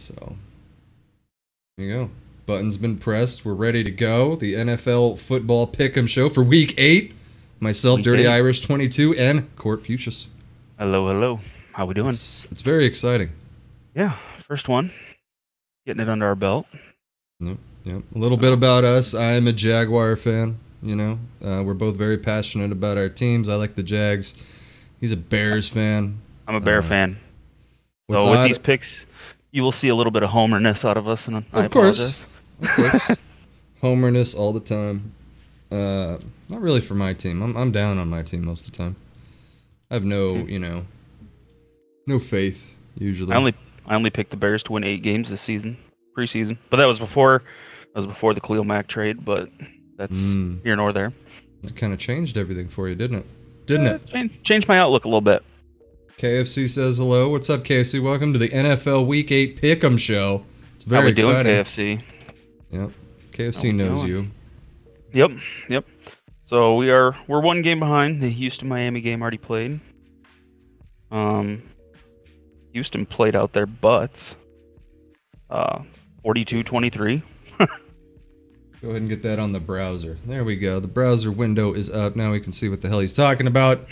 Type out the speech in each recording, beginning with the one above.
So, there you go. Button's been pressed. We're ready to go. The NFL Football Pick'em Show for Week 8. Myself, Dirtyirish 22, and Courtfucious. Hello, hello. How we doing? It's very exciting. Yeah, first one. Getting it under our belt. Yep. A little bit about us. I am a Jaguar fan. You know, we're both very passionate about our teams. I like the Jags. He's a Bears fan. I'm a Bear fan. So with these picks, you will see a little bit of homerness out of us, and I apologize. Of course. Homerness all the time. Not really for my team. I'm down on my team most of the time. I have no faith usually. I only picked the Bears to win 8 games this season, preseason. But that was before the Khalil Mack trade, but that's here nor there. That kind of changed everything for you, didn't it? Changed my outlook a little bit. KFC says hello. What's up, KFC? Welcome to the NFL Week 8 Pick'em Show. It's very exciting. How we doing, KFC? Yep. KFC knows you. Yep. So we're 1 game behind. The Houston-Miami game already played. Houston played out their butts. 42-23. Go ahead and get that on the browser. There we go. The browser window is up. Now we can see what the hell he's talking about.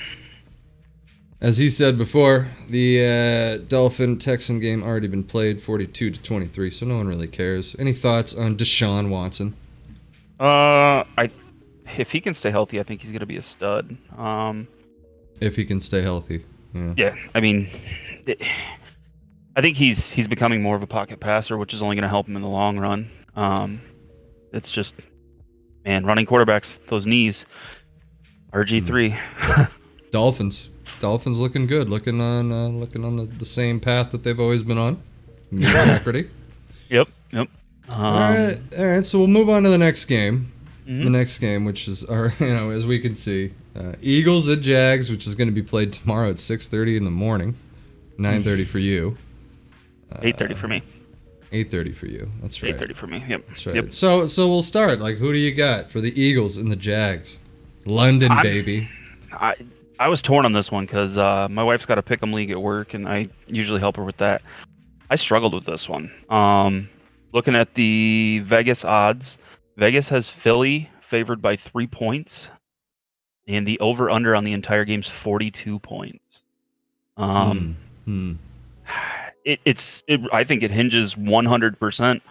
As he said before, the Dolphin-Texan game already been played, 42-23, so no one really cares. Any thoughts on Deshaun Watson? If he can stay healthy, I think he's going to be a stud. If he can stay healthy, yeah. Yeah, I mean, I think he's becoming more of a pocket passer, which is only going to help him in the long run. It's just, man, running quarterbacks, those knees. RG3. Dolphins looking good, looking on the same path that they've always been on. Mediocrity. Yep. All right. So we'll move on to the next game. The next game, which is as we can see, Eagles at Jags, which is going to be played tomorrow at 6:30 in the morning, 9:30 for you. 8:30 for me. 8:30 for you. That's right. 8:30 for me. Yep. That's right. Yep. So we'll start. Like, who do you got for the Eagles and the Jags? London, baby. I was torn on this one because my wife's got a pick'em league at work, and I usually help her with that. I struggled with this one. Looking at the Vegas odds, Vegas has Philly favored by 3 points, and the over/under on the entire game's 42 points. I think it hinges 100%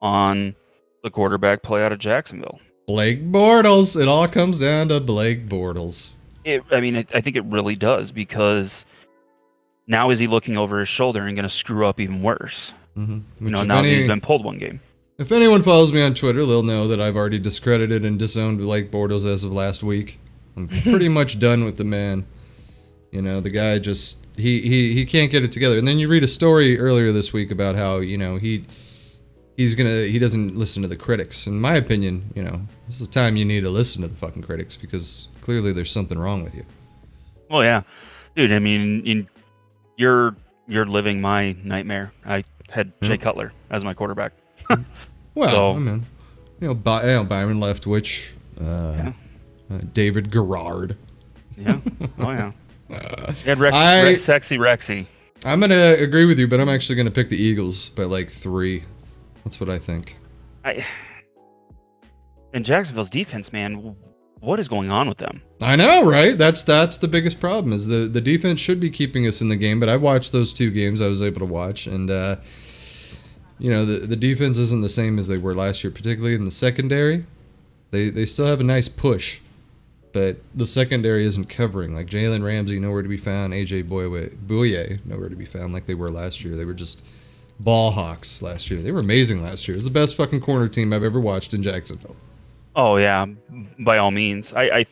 on the quarterback play out of Jacksonville. Blake Bortles. It all comes down to Blake Bortles. I think it really does, because now is he looking over his shoulder and going to screw up even worse? Now that he's been pulled 1 game. If anyone follows me on Twitter, they'll know that I've already discredited and disowned Blake Bortles as of last week. I'm pretty much done with the man. The guy just he can't get it together. And then you read a story earlier this week about how he doesn't listen to the critics. In my opinion, this is the time you need to listen to the fucking critics, because clearly there's something wrong with you. Well, yeah, dude. I mean, you're living my nightmare. I had Jay Cutler as my quarterback. Well, Byron Leftwich, David Garrard. Yeah. Oh yeah. And Sexy Rexy. I'm gonna agree with you, but I'm actually gonna pick the Eagles by like 3. That's what I think. And Jacksonville's defense, man, what is going on with them? I know, right? That's the biggest problem. Is the defense should be keeping us in the game, but I watched those 2 games I was able to watch, and the defense isn't the same as they were last year, particularly in the secondary. They still have a nice push, but the secondary isn't covering. Like Jalen Ramsey, nowhere to be found. AJ Bouye, nowhere to be found like they were last year. They were just ball hawks last year. They were amazing last year. It was the best fucking corner team I've ever watched in Jacksonville. Oh, yeah, by all means. I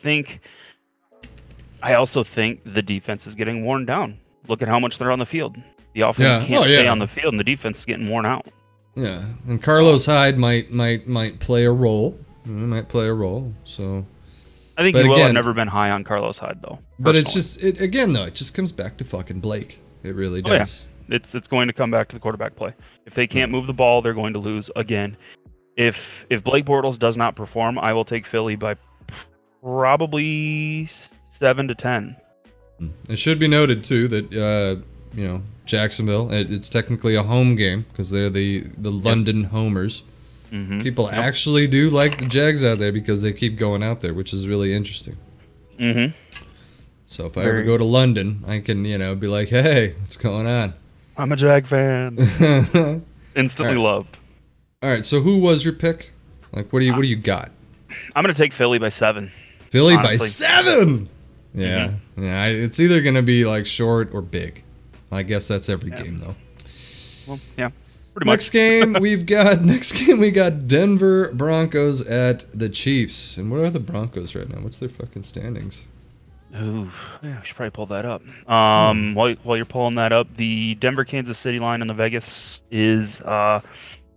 also think the defense is getting worn down. Look at how much they're on the field. The offense can't stay on the field, and the defense is getting worn out. Yeah, and Carlos Hyde might play a role. So I think he will. I've never been high on Carlos Hyde, though. But it's just it just comes back to fucking Blake. It really does. Oh, yeah. It's going to come back to the quarterback play. If they can't move the ball, they're going to lose again. If Blake Bortles does not perform, I will take Philly by probably 7 to 10. It should be noted too that Jacksonville. It's technically a home game because they're the London homers. Mm-hmm. People actually do like the Jags out there because they keep going out there, which is really interesting. Mm-hmm. So if I ever go to London, I can, be like, hey, what's going on? I'm a Jag fan. Instantly loved. All right, so who was your pick? Like, what do you got? I'm going to take Philly by 7. Philly honestly. by 7? Yeah. Mm-hmm. Yeah, it's either going to be, like, short or big. I guess that's every game, though. Well, yeah. Next game we got Denver Broncos at the Chiefs. And what are the Broncos right now? What's their fucking standings? Ooh, yeah, I should probably pull that up. While you're pulling that up, the Denver Kansas City line on the Vegas is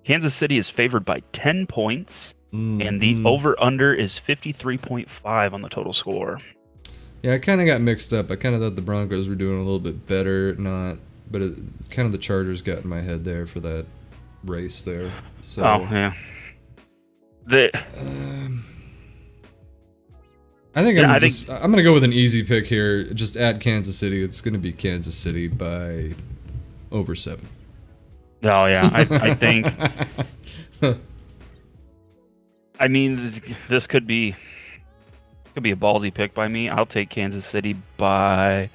Kansas City is favored by 10 points, and the over/under is 53.5 on the total score. Yeah, I kind of got mixed up. I kind of thought the Broncos were doing a little bit better, but kind of the Chargers got in my head there for that race there. So, yeah. I think I'm going to go with an easy pick here. Just at Kansas City. It's going to be Kansas City by over 7. Oh, yeah. I think... I mean, this could be a ballsy pick by me. I'll take Kansas City by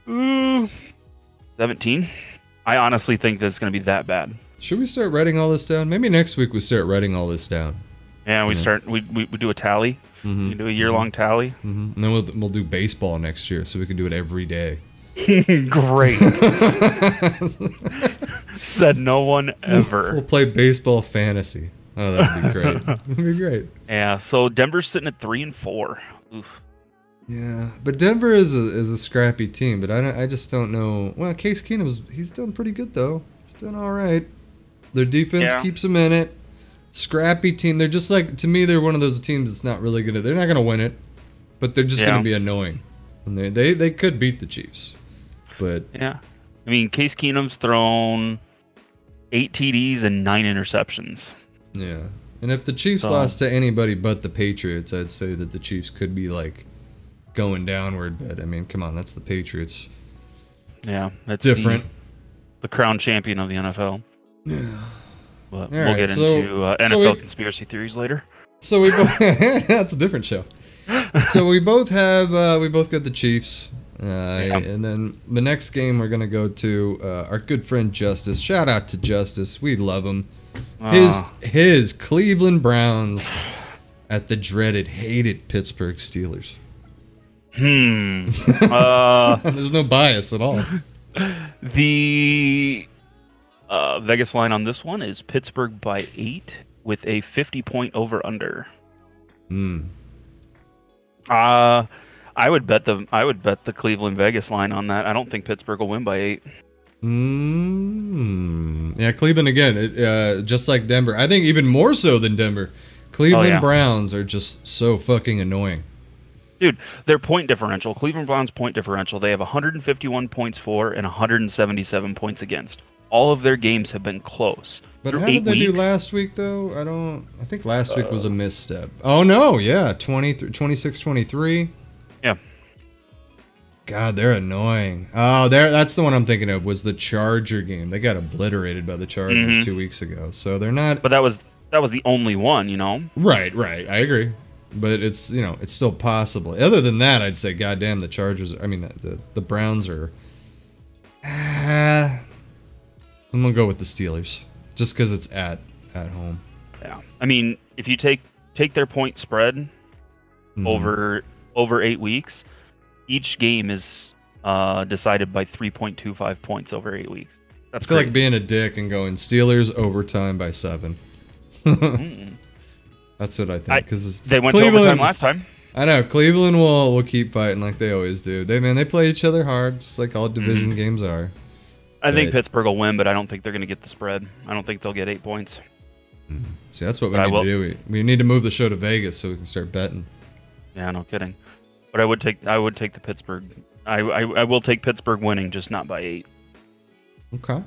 17. I honestly think that it's going to be that bad. Should we start writing all this down? Maybe next week we start writing all this down. Yeah, we do a tally. Mm-hmm. We do a year-long tally. Mm-hmm. And then we'll do baseball next year, so we can do it every day. Great. Said no one ever. We'll play baseball fantasy. Oh, that'd be great. That'd be great. Yeah. So Denver's sitting at 3-4. Oof. Yeah, but Denver is a scrappy team, but I just don't know. Well, Case Keenum he's done pretty good though. He's done all right. Their defense keeps them in it. Scrappy team. They're just like, to me, they're one of those teams that's not really they're not gonna win it, but they're just gonna be annoying. And they could beat the Chiefs, but yeah, I mean, Case Keenum's thrown 8 TDs and 9 interceptions. Yeah, and if the Chiefs lost to anybody but the Patriots, I'd say that the Chiefs could be like going downward. But I mean, come on, that's the Patriots. Yeah, that's different. The crown champion of the NFL. Yeah. But we'll get into NFL conspiracy theories later. So we both that's a different show. So we both got the Chiefs, and then the next game we're gonna go to our good friend Justice. Shout out to Justice, we love him. His Cleveland Browns at the dreaded, hated Pittsburgh Steelers. There's no bias at all. The Vegas line on this one is Pittsburgh by 8 with a 50-point over/under. I would bet the Cleveland Vegas line on that. I don't think Pittsburgh will win by 8. Yeah, Cleveland again, just like Denver. I think even more so than Denver. Cleveland Browns are just so fucking annoying. Dude, their point differential, Cleveland Browns point differential, they have 151 points for and 177 points against. All of their games have been close. But how did they do last week, though? I think last week was a misstep. Oh, no, yeah, 26-23. Yeah. God, they're annoying. Oh, that's the one I'm thinking of, was the Charger game. They got obliterated by the Chargers 2 weeks ago, so they're not... But that was the only one, you know? Right, I agree. But it's, it's still possible. Other than that, I'd say, goddamn, the Chargers, the Browns are... I'm going to go with the Steelers, just because it's at home. Yeah. I mean, if you take their point spread over 8 weeks, each game is decided by 3.25 points over 8 weeks. That's I feel like being a dick and going Steelers overtime by 7. That's what I think. Because they went to overtime last time. I know Cleveland will keep fighting like they always do. They play each other hard, just like all division games are. I think Pittsburgh will win, but I don't think they're going to get the spread. I don't think they'll get 8 points. See, that's what we need to do. We need to move the show to Vegas so we can start betting. Yeah, no kidding. But I would take the Pittsburgh. I will take Pittsburgh winning, just not by 8. Okay.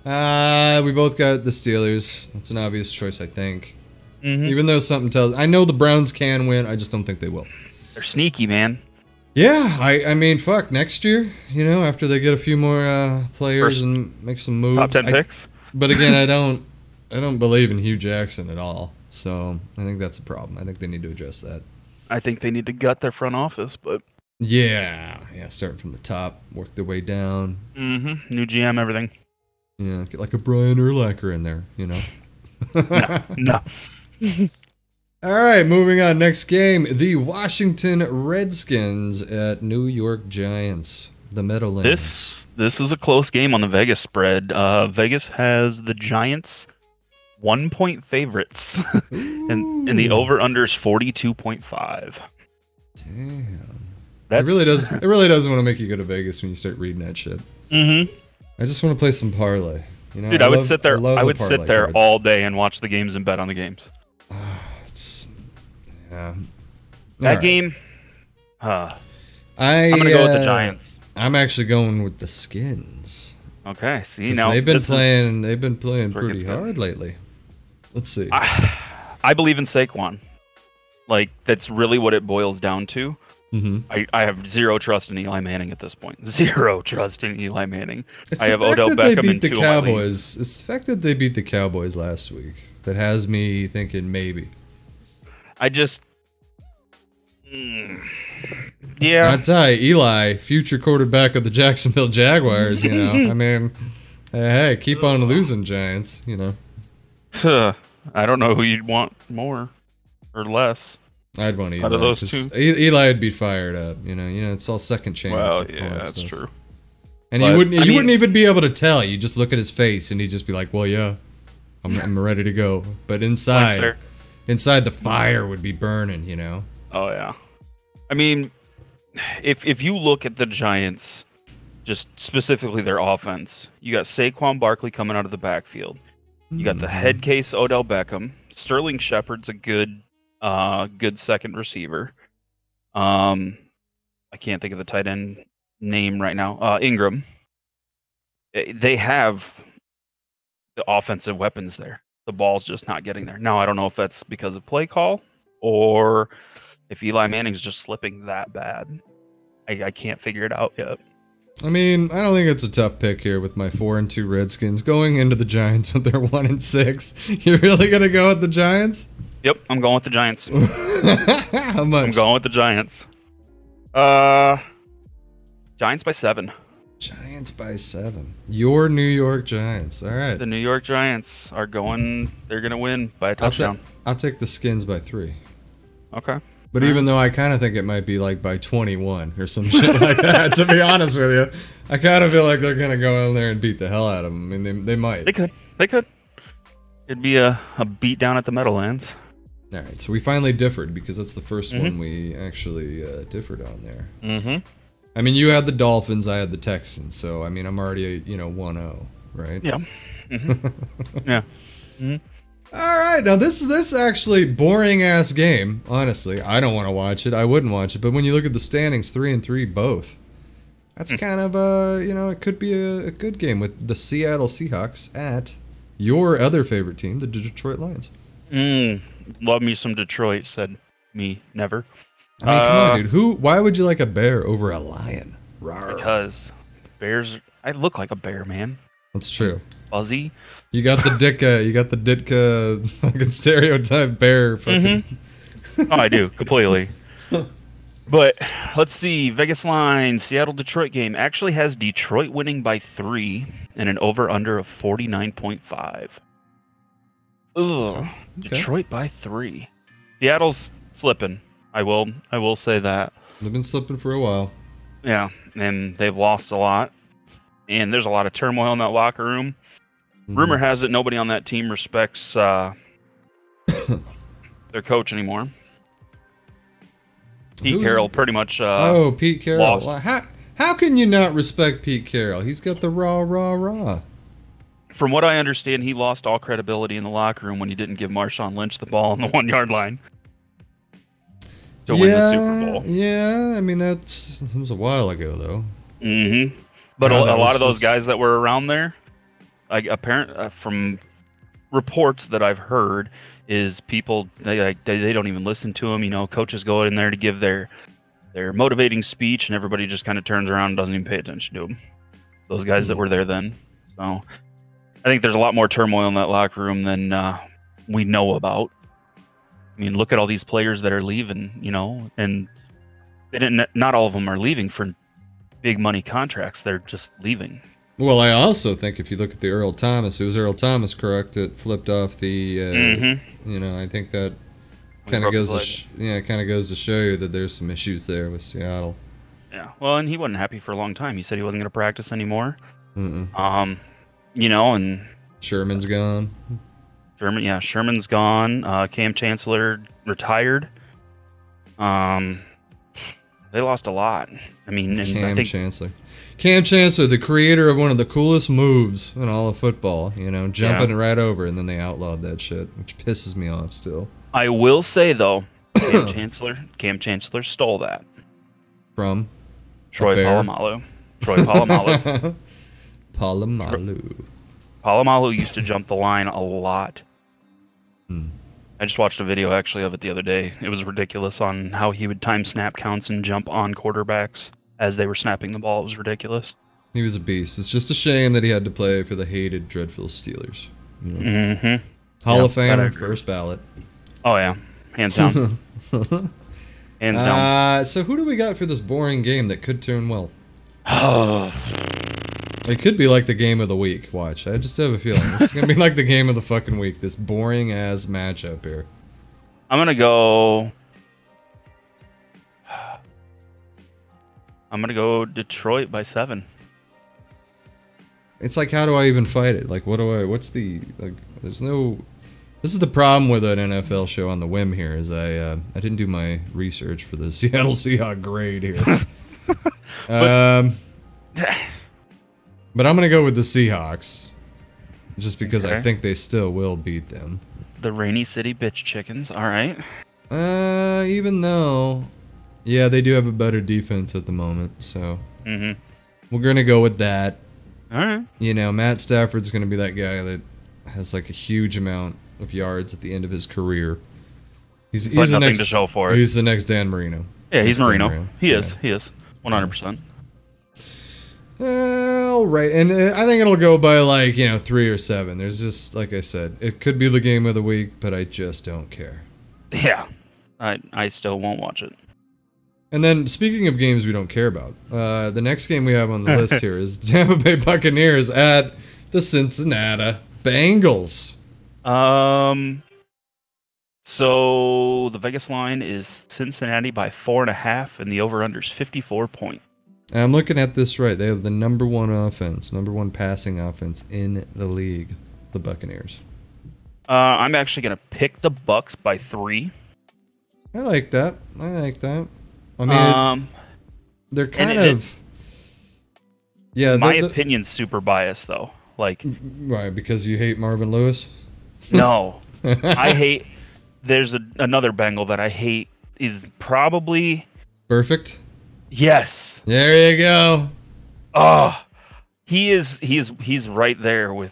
We both got the Steelers. That's an obvious choice, I think. Even though something tells... I know the Browns can win, I just don't think they will. They're sneaky, man. Yeah, I mean, fuck, next year, after they get a few more players First and make some moves. top 10 picks. But again, I don't believe in Hugh Jackson at all. So I think that's a problem. I think they need to address that. I think they need to gut their front office, but yeah, starting from the top, work their way down. New GM, everything. Yeah, get like a Brian Urlacher in there, No. All right, moving on. Next game, the Washington Redskins at New York Giants, the Meadowlands. This is a close game on the Vegas spread. Vegas has the Giants 1-point favorites, and the over/under is 42.5. Damn. It really doesn't want to make you go to Vegas when you start reading that shit. I just want to play some parlay. Dude, I would sit there all day and watch the games and bet on the games. That game. I'm gonna go with the Giants. I'm actually going with the Skins. Okay, see now they've been playing pretty hard lately. Let's see. I believe in Saquon. Like, that's really what it boils down to. I have zero trust in Eli Manning at this point. Zero trust in Eli Manning. I have Odell Beckham in 2 of my leagues. It's the fact that they beat the Cowboys last week that has me thinking maybe. I just... yeah. I tell you, Eli, future quarterback of the Jacksonville Jaguars, I mean, hey, keep on losing, Giants, I don't know who you'd want more or less. I'd want Eli. Out of those two. Eli would be fired up, it's all second chance. Well, yeah, that's true. And you wouldn't even be able to tell. You just look at his face and he'd just be like, well, yeah, I'm ready to go. But inside the fire would be burning, Oh, yeah. I mean, if you look at the Giants, just specifically their offense, you got Saquon Barkley coming out of the backfield. You got the head case Odell Beckham. Sterling Shepard's a good second receiver. I can't think of the tight end name right now. Ingram. They have the offensive weapons there. The ball's just not getting there. Now, I don't know if that's because of play call or if Eli Manning's just slipping that bad. I can't figure it out yet. I mean, I don't think it's a tough pick here with my 4-2 Redskins going into the Giants with their 1-6. You're really gonna go with the Giants? Yep, I'm going with the Giants. How much? I'm going with the Giants. Giants by 7. Giants by 7. Your New York Giants. All right. The New York Giants are going. They're gonna win by a touchdown. I'll take the Skins by 3. Okay. But even though I kind of think it might be like by 21 or some shit like that, to be honest with you, I kind of feel like they're gonna go in there and beat the hell out of them. I mean, they might. They could. It'd be a beat down at the Meadowlands. All right, so we finally differed because that's the first one we actually differed on there. I mean, you had the Dolphins, I had the Texans, so I mean, I'm already 1-0, right? Yeah. Yeah. All right, now this actually boring ass game. Honestly, I don't want to watch it. I wouldn't watch it. But when you look at the standings, 3-3 both. That's kind of it could be a good game with the Seattle Seahawks at your other favorite team, the Detroit Lions. Love me some Detroit, said me never. I mean, come on, dude. Why would you like a bear over a lion? Rawr. Because bears. I look like a bear, man. That's true. Fuzzy. You got the Ditka fucking stereotype bear. Fucking. Oh, I do completely. But let's see. Vegas line Seattle Detroit game actually has Detroit winning by 3 and an over under of 49.5. Ugh. Okay. Detroit by 3. Seattle's slipping. I will say that. They've been slipping for a while. Yeah, and they've lost a lot. And there's a lot of turmoil in that locker room. Rumor has it nobody on that team respects their coach anymore. Pete Carroll pretty much Pete Carroll. Well, how can you not respect Pete Carroll? He's got the raw. From what I understand, he lost all credibility in the locker room when he didn't give Marshawn Lynch the ball on the 1-yard line to win the Super Bowl. Yeah, I mean it was a while ago though. But a lot of those guys that were around there, like from reports that I've heard, is people they don't even listen to him. Coaches go in there to give their their motivating speech, and everybody just kind of turns around and doesn't even pay attention to them. Those guys that were there then. So I think there's a lot more turmoil in that locker room than we know about. I mean, look at all these players that are leaving, and they didn't. Not all of them are leaving for big money contracts. They're just leaving. Well, I also think if you look at the Earl Thomas, it was Earl Thomas, correct, that flipped off the. I think that kind of goes to show you that there's some issues there with Seattle. Yeah, well, and he wasn't happy for a long time. He said he wasn't going to practice anymore. And Sherman's gone. Sherman's gone. Cam Chancellor retired. They lost a lot. I mean, Cam Chancellor, the creator of one of the coolest moves in all of football, jumping it right over, and then they outlawed that shit, which pisses me off still. I will say, though, Cam Chancellor stole that. From? Troy Polamalu. Polamalu used to jump the line a lot. I just watched a video, actually, of it the other day. It was ridiculous on how he would time snap counts and jump on quarterbacks as they were snapping the ball. It was ridiculous. He was a beast. It's just a shame that he had to play for the hated, dreadful Steelers. Hall of Fame, first ballot. Oh, yeah. Hands down. Hands down. So who do we got for this boring game that could turn well? It could be like the game of the week. Watch. I just have a feeling. This is going to be like the game of the fucking week. This boring-ass matchup here. I'm going to go... Detroit by 7. It's like, how do I even fight it? Like, what's the... Like, there's no... This is the problem with an NFL show on the whim here, is I didn't do my research for the Seattle Seahawks grade here. But I'm going to go with the Seahawks, just because I think they still will beat them. The Rainy City Bitch Chickens, all right. Even though, yeah, they do have a better defense at the moment, so we're going to go with that. All right. Matt Stafford's going to be that guy that has like a huge amount of yards at the end of his career. He's the next to show for it. He's the next Dan Marino. Yeah, he's Marino. He is 100%. All right, and I think it'll go by 3 or 7. There's just, like I said, it could be the game of the week, but I just don't care. Yeah, I still won't watch it. And then, speaking of games we don't care about, the next game we have on the list here is Tampa Bay Buccaneers at the Cincinnati Bengals. So the Vegas line is Cincinnati by 4.5, and the over/under's 54 points. I'm looking at this right. They have the number one passing offense in the league, the Buccaneers. I'm actually going to pick the Bucs by 3. I like that. I mean, they're kind of... Yeah, my opinion's super biased, though. Right, because you hate Marvin Lewis? No. I hate... There's another Bengal that I hate is probably... Perfect? Yes. There you go. Oh, he's right there with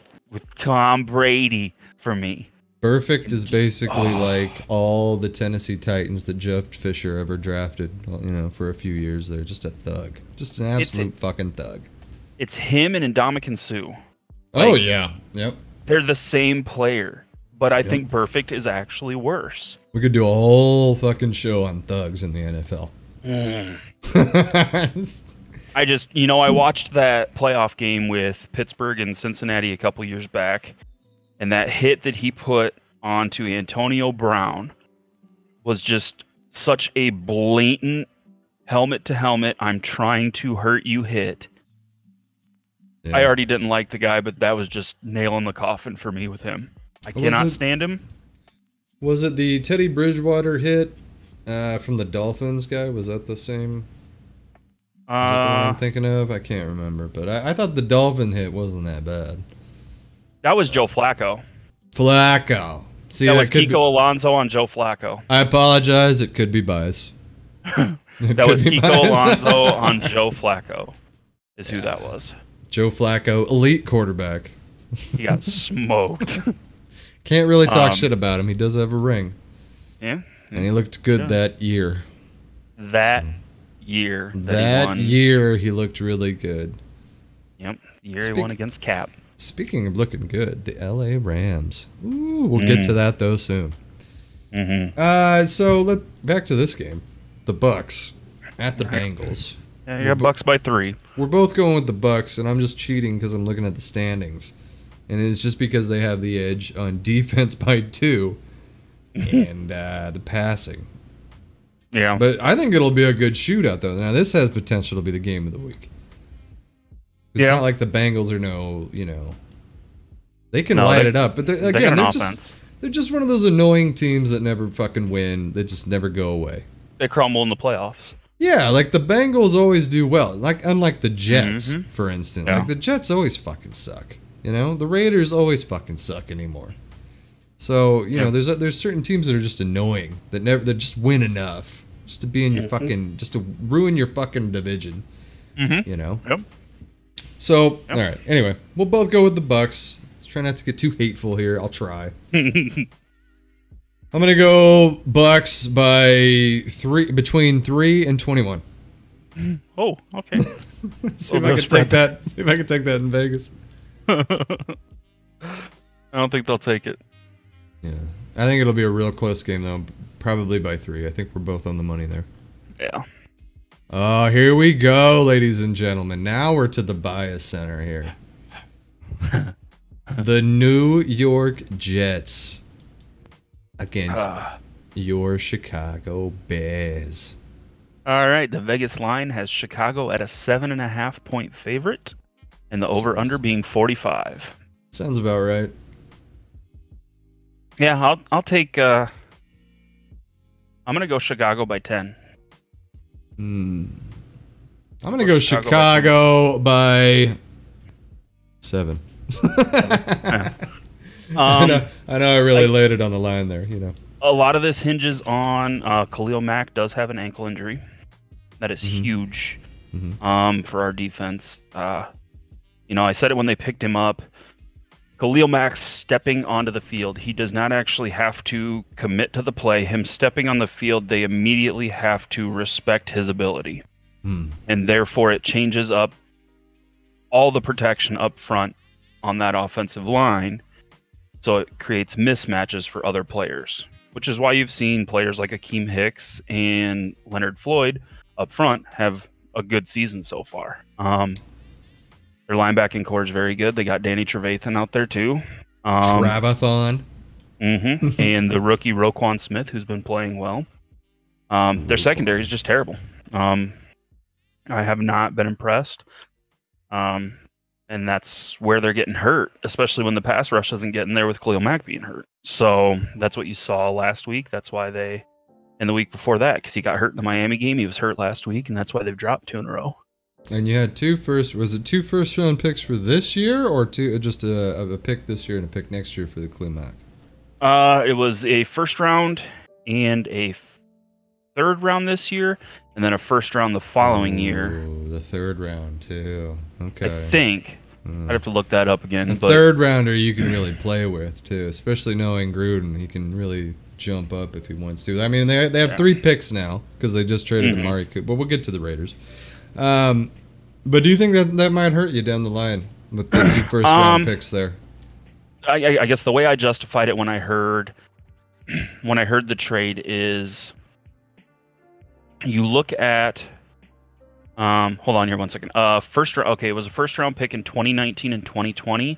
Tom Brady for me. Perfect is basically like all the Tennessee Titans that Jeff Fisher ever drafted, for a few years there. Just a thug. Just an absolute fucking thug. It's him and Ndamukong Suh. Oh, yeah. Yep. They're the same player, but I think Perfect is actually worse. We could do a whole fucking show on thugs in the NFL. I watched that playoff game with Pittsburgh and Cincinnati a couple years back, and that hit that he put onto Antonio Brown was just such a blatant helmet to helmet, I'm trying to hurt you hit. Yeah. I already didn't like the guy, but that was just nail in the coffin for me with him. I cannot stand him. Was it the Teddy Bridgewater hit from the Dolphins guy? Was that the same? Is that the one I'm thinking of? I can't remember, but I thought the Dolphin hit wasn't that bad. That was Joe Flacco. See, that was Kiko Alonso on Joe Flacco. I apologize. It could be bias. That was Kiko Alonso on Joe Flacco. Is who that was. Joe Flacco, elite quarterback. He got smoked. Can't really talk shit about him. He does have a ring. Yeah. And he looked good that year. year that he won. year he looked really good. Yep, the year he won against Cap. Speaking of looking good, the LA Rams. Ooh, we'll get to that though soon. So back to this game, the Bucks at the Bengals. Yeah, you got Bucks by 3. We're both going with the Bucks, and I'm just cheating because I'm looking at the standings, and it's just because they have the edge on defense by 2, and the passing. Yeah, but I think it'll be a good shootout though. Now this has potential to be the game of the week. It's not like the Bengals are they can light it up, but they're just one of those annoying teams that never fucking win. They just never go away. They crumble in the playoffs. Yeah, like the Bengals always do well. Like unlike the Jets, for instance. Yeah. Like the Jets always fucking suck. The Raiders always fucking suck anymore. So, there's certain teams that are just annoying that just win enough just to be in your fucking just to ruin your fucking division. Yep. So, all right. Anyway, we'll both go with the Bucks. Let's try not to get too hateful here. I'll try. I'm gonna go Bucks by 3, between 3 and 21. Oh, okay. See if I can take that. See if I can take that in Vegas. I don't think they'll take it. Yeah, I think it'll be a real close game though. Probably by 3. I think we're both on the money there. Yeah. Oh, here we go, ladies and gentlemen. Now we're to the bias center here. The New York Jets against your Chicago Bears. All right, the Vegas line has Chicago at a 7.5-point favorite, and the over/under being 45. Sounds about right. Yeah, I'll take. I'm gonna go Chicago by 10. I'm gonna go Chicago by 7. I know I really laid it on the line there, A lot of this hinges on Khalil Mack does have an ankle injury. That is huge for our defense. I said it when they picked him up. Khalil Mack stepping onto the field, he does not actually have to commit to the play. Him stepping on the field, they immediately have to respect his ability. And therefore it changes up all the protection up front on that offensive line. So it creates mismatches for other players, which is why you've seen players like Akeem Hicks and Leonard Floyd up front have a good season so far. Their linebacking core is very good. They got Danny Trevathan out there too. Travathon. And the rookie Roquan Smith, who's been playing well. Their secondary is just terrible. I have not been impressed. And that's where they're getting hurt, especially when the pass rush doesn't get in there with Khalil Mack being hurt. So that's what you saw last week. That's why and the week before that, because he got hurt in the Miami game. He was hurt last week, and that's why they've dropped 2 in a row. And you had 2 first-round picks for this year, or just a pick this year and a pick next year for the Khalil Mack? It was a first round and a third round this year, and then a first round the following year. The third round, too. Okay. I think. I'd have to look that up again. Third rounder you can really play with, too, especially knowing Gruden. He can really jump up if he wants to. I mean, they have 3 picks now because they just traded Amari Cooper. But we'll get to the Raiders. But do you think that might hurt you down the line with the 2 first-round picks there? I guess the way I justified it when I heard the trade is you look at hold on here one second. It was a first-round pick in 2019 and 2020,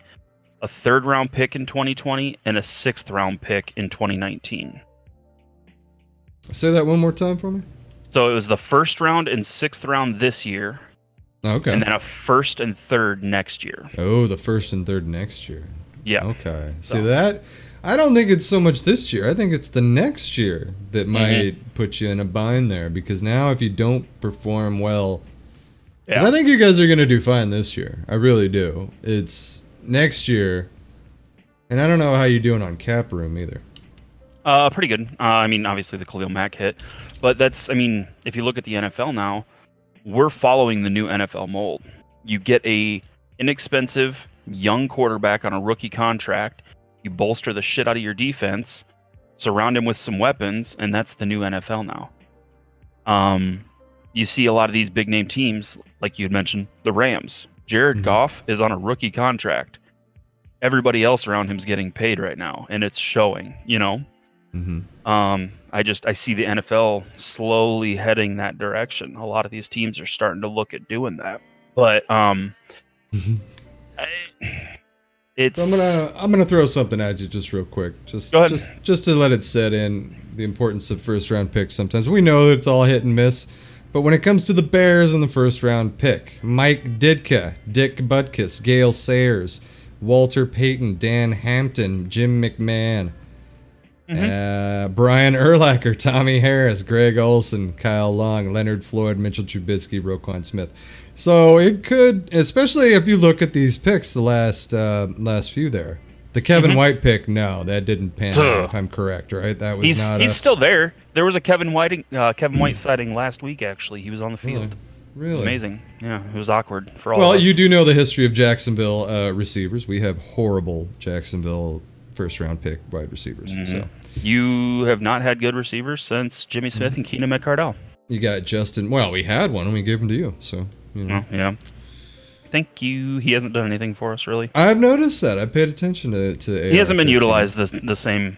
a third-round pick in 2020, and a 6th-round pick in 2019. Say that one more time for me. So it was the first round and 6th round this year. Okay. And then a 1st and 3rd next year. Oh, the 1st and 3rd next year. Yeah. Okay. See that? I don't think it's so much this year. I think it's the next year that might put you in a bind there, because now if you don't perform well, because I think you guys are going to do fine this year. I really do. It's next year, and I don't know how you're doing on cap room either. Pretty good. I mean, obviously the Khalil Mack hit, but if you look at the NFL now, we're following the new NFL mold. You get a inexpensive young quarterback on a rookie contract, you bolster the shit out of your defense, surround him with some weapons, and that's the new NFL now. you see a lot of these big name teams, like you had mentioned, the Rams. Jared Goff is on a rookie contract. Everybody else around him is getting paid right now, and it's showing, you know? I see the NFL slowly heading that direction. A lot of these teams are starting to look at doing that. But it's I'm gonna throw something at you just real quick, just to let it set in the importance of first round picks. Sometimes we know it's all hit and miss, but when it comes to the Bears in the first round pick, Mike Ditka, Dick Butkus, Gale Sayers, Walter Payton, Dan Hampton, Jim McMahon, Brian Urlacher, Tommy Harris, Greg Olson, Kyle Long, Leonard Floyd, Mitchell Trubisky, Roquan Smith. So it could, especially if you look at these picks, the last few there. The Kevin White pick, no, that didn't pan out, if I'm correct, right? That was he's still there. There was a Kevin White sighting last week, actually. He was on the field. Really? Amazing. Yeah, it was awkward for all Well, of us. you do know the history of Jacksonville receivers. We have horrible Jacksonville first-round pick wide receivers. So you have not had good receivers since Jimmy Smith and Keenan McCardell. You got Justin. Well, we had one, and we gave him to you, so... You know. Yeah. Thank you. He hasn't done anything for us, really. I've noticed that. I paid attention to He hasn't been utilized the same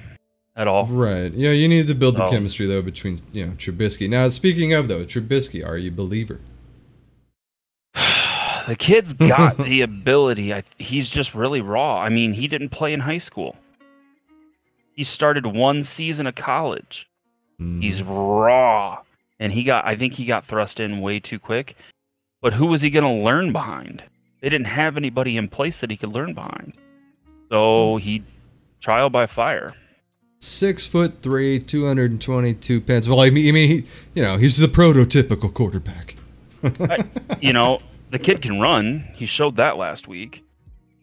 at all. Right. Yeah, you need to build the chemistry, though, between Trubisky. Now, speaking of, though, Trubisky, are you a believer? The kid's got the ability. He's just really raw. I mean, he didn't play in high school. He started one season of college. He's raw. And I think he got thrust in way too quick. But who was he going to learn behind? They didn't have anybody in place that he could learn behind. So he trial by fire. 6'3", 222 pounds. Well, I mean, he's the prototypical quarterback. The kid can run. He showed that last week.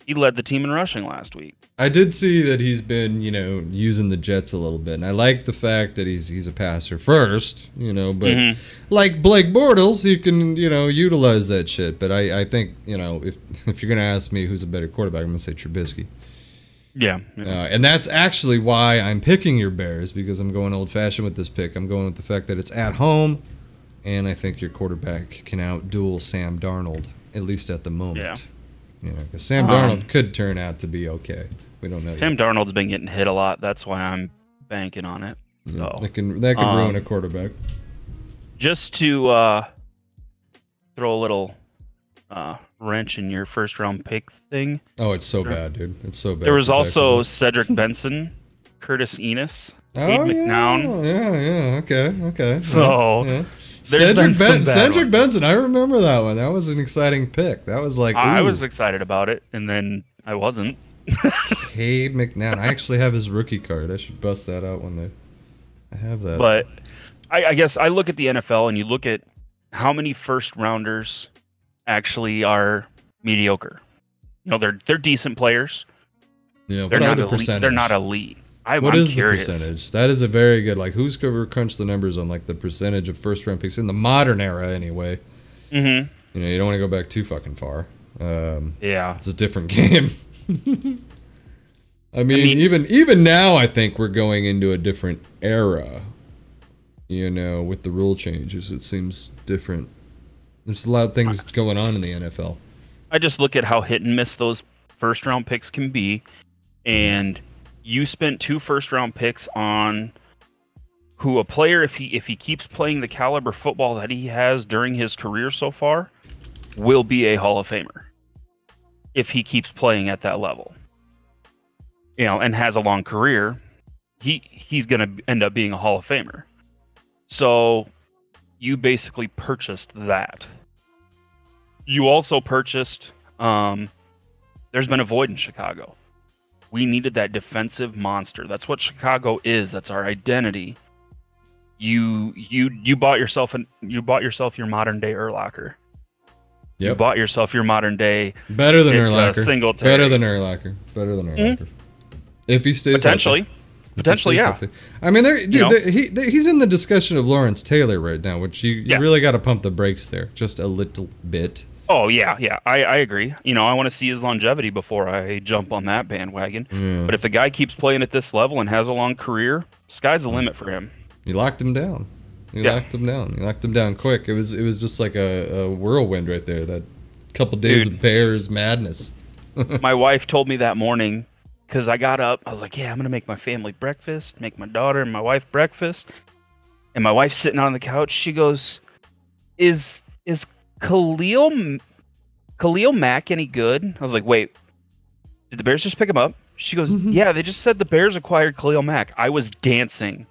He led the team in rushing last week. I did see that he's been, using the Jets a little bit. And I like the fact that he's a passer first, but like Blake Bortles, he can, utilize that shit. But I think, if you're going to ask me who's a better quarterback, I'm going to say Trubisky. Yeah. And that's actually why I'm picking your Bears, because I'm going old-fashioned with this pick. I'm going with the fact that it's at home, and I think your quarterback can outduel Sam Darnold, at least at the moment. Yeah. Because Sam Darnold could turn out to be okay. We don't know. Sam Darnold's been getting hit a lot. That's why I'm banking on it. Yeah, that can ruin a quarterback. Just to throw a little wrench in your first round pick thing. Oh, it's so bad, dude. It's so bad. There was also Cedric Benson, Curtis Enos, Cade McNown. Yeah. Okay. So. Yeah. Cedric Benson, I remember that one. That was an exciting pick. That was like, ooh. I was excited about it, and then I wasn't. Cade McNown. I actually have his rookie card. I should bust that out one day. I have that. But I guess I look at the NFL, and you look at how many first rounders actually are mediocre. They're decent players. Yeah, what are the percentage? They're not elite. What is the percentage? That is a very good, who's going to crunch the numbers on, the percentage of first-round picks in the modern era, anyway? You don't want to go back too fucking far. Yeah. It's a different game. I mean, even now, I think we're going into a different era, with the rule changes. It seems different. There's a lot of things going on in the NFL. I just look at how hit and miss those first-round picks can be, and... You spent 2 first-round picks on who a player, if he keeps playing the caliber football that he has during his career so far, will be a Hall of Famer. If he keeps playing at that level, and has a long career, he's going to end up being a Hall of Famer. So you basically purchased that. You also purchased. There's been a void in Chicago. We needed that defensive monster. That's what Chicago is. That's our identity. You bought yourself your modern day Urlacher. Yep. You bought yourself your modern day better than Urlacher. Singletary. Better than Urlacher. If he stays potentially, yeah. I mean, he's in the discussion of Lawrence Taylor right now, which you really got to pump the brakes there just a little bit. Oh, yeah. I agree. I want to see his longevity before I jump on that bandwagon. Yeah. But if the guy keeps playing at this level and has a long career, sky's the limit for him. You locked him down. He locked them down. He locked them down quick. It was just like a whirlwind right there. That couple days of Bears madness. My wife told me that morning, because I got up. I was like, yeah, I'm going to make my family breakfast, make my daughter and my wife breakfast. And my wife's sitting on the couch. She goes, is Khalil Mack any good? I was like, wait, did the Bears just pick him up? She goes, yeah, they just said the Bears acquired Khalil Mack. I was dancing,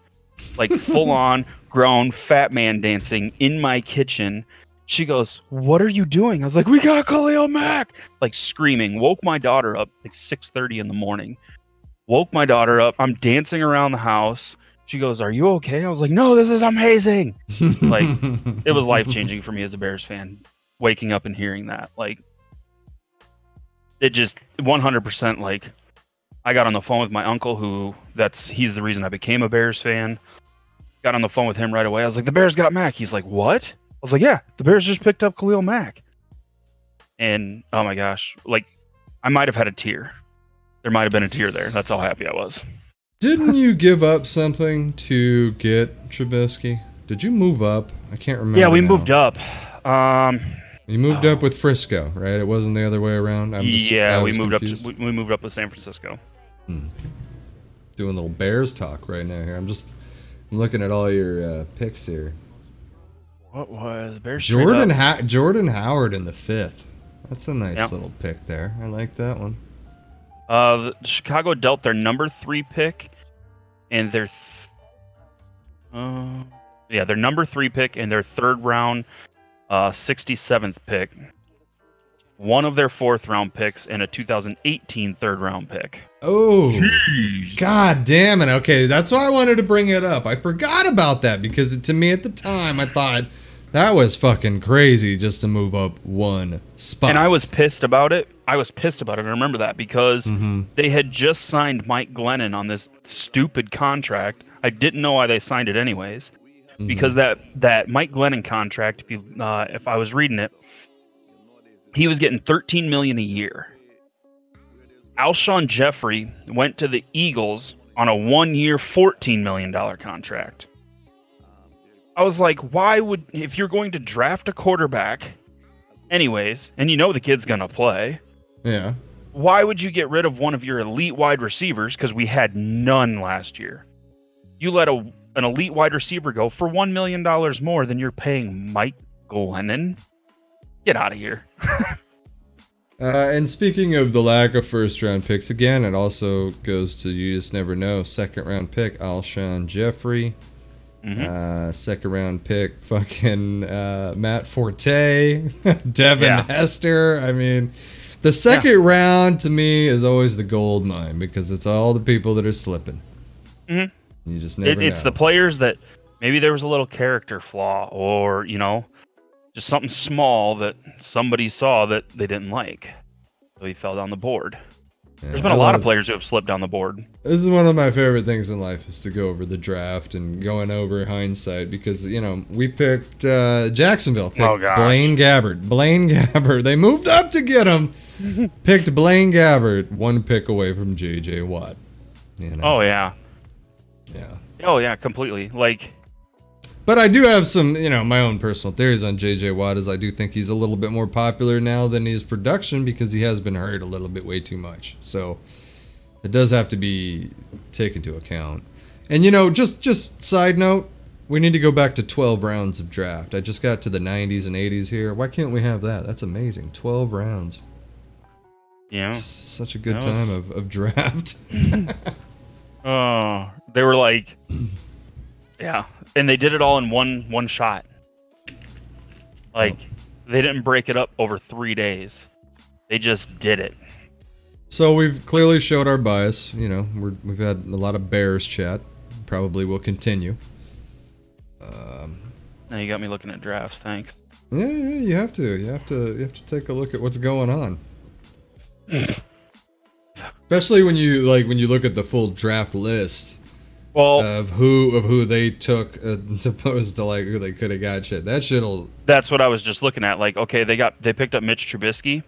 like full-on grown fat man dancing in my kitchen. She goes, what are you doing? I was like, we got Khalil Mack, like screaming. Woke my daughter up like 6:30 in the morning. Woke my daughter up. I'm dancing around the house. She goes, are you okay? I was like, no, this is amazing. Like, it was life-changing for me as a Bears fan, waking up and hearing that. Like, it just 100%, like, I got on the phone with my uncle, he's the reason I became a Bears fan. Got on the phone with him right away. I was like, the Bears got Mack. He's like, what? I was like, yeah, the Bears just picked up Khalil Mack. And, oh my gosh, like, I might have had a tear. There might have been a tear there. That's how happy I was. Didn't you give up something to get Trubisky? Did you move up? I can't remember. Yeah, we moved up. You moved up with Frisco, right? It wasn't the other way around. We moved up with San Francisco. Doing a little Bears talk right now here. I'm looking at all your picks here. What was Bears? Jordan Howard in the 5th. That's a nice little pick there. I like that one. Chicago dealt their number 3 pick and their number 3 pick and their 3rd round 67th pick, one of their 4th round picks, and a 2018 3rd round pick. Oh, jeez. God damn it. Okay, that's why I wanted to bring it up. I forgot about that because to me at the time I thought that was fucking crazy just to move up one spot. And I was pissed about it. I remember that because they had just signed Mike Glennon on this stupid contract. I didn't know why they signed it anyways. Because that Mike Glennon contract, if I was reading it, he was getting $13 million a year. Alshon Jeffrey went to the Eagles on a 1-year, $14 million contract. I was like, if you're going to draft a quarterback, anyways, and you know the kid's gonna play, yeah, why would you get rid of one of your elite wide receivers? Because we had none last year. You let an elite wide receiver go for $1 million more than you're paying Mike Glennon. Get out of here. And speaking of the lack of first-round picks, again, it also goes to you just never know. Second-round pick, Alshon Jeffrey. Second-round pick, fucking Matt Forte, Devin Hester. I mean, the second round to me is always the gold mine because it's all the people that are slipping. You just never know. It's the players that maybe there was a little character flaw or, just something small that somebody saw that they didn't like. So he fell down the board. Yeah, There's been a lot of players who have slipped down the board. This is one of my favorite things in life is to go over the draft and going over hindsight because, we picked Jacksonville. Picked Blaine Gabbert. They moved up to get him. Picked Blaine Gabbert. 1 pick away from J.J. Watt. Oh, yeah. Yeah. Oh, yeah, completely. But I do have some, my own personal theories on J.J. Watt is I do think he's a little bit more popular now than his production because he has been hurt a little bit way too much. So it does have to be taken into account. And, just side note, we need to go back to 12 rounds of draft. I just got to the 90s and 80s here. Why can't we have that? That's amazing. 12 rounds. Yeah. It's such a good time of draft. Oh, they were yeah. And they did it all in one shot. They didn't break it up over 3 days. They just did it. So we've clearly showed our bias. We've had a lot of Bears chat. Probably will continue. Now you got me looking at drafts. Thanks. Yeah, you have to. You have to take a look at what's going on. Especially when you look at the full draft list. Well, of who they took opposed to who they could have got shit. That's what I was just looking at. Okay, they picked up Mitch Trubisky.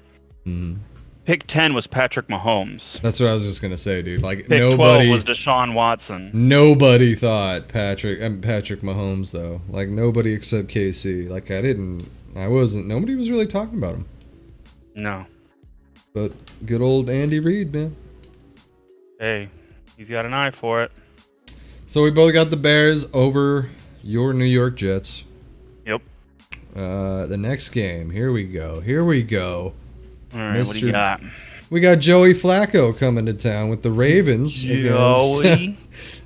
Pick 10 was Patrick Mahomes. That's what I was just gonna say, dude. Like Pick 12 was Deshaun Watson. Nobody thought Patrick Mahomes though. Like nobody except KC. Like nobody was really talking about him. No. But good old Andy Reid, man. Hey, he's got an eye for it. So we both got the Bears over your New York Jets. Yep. The next game. Here we go. All right, what do you got? We got Joey Flacco coming to town with the Ravens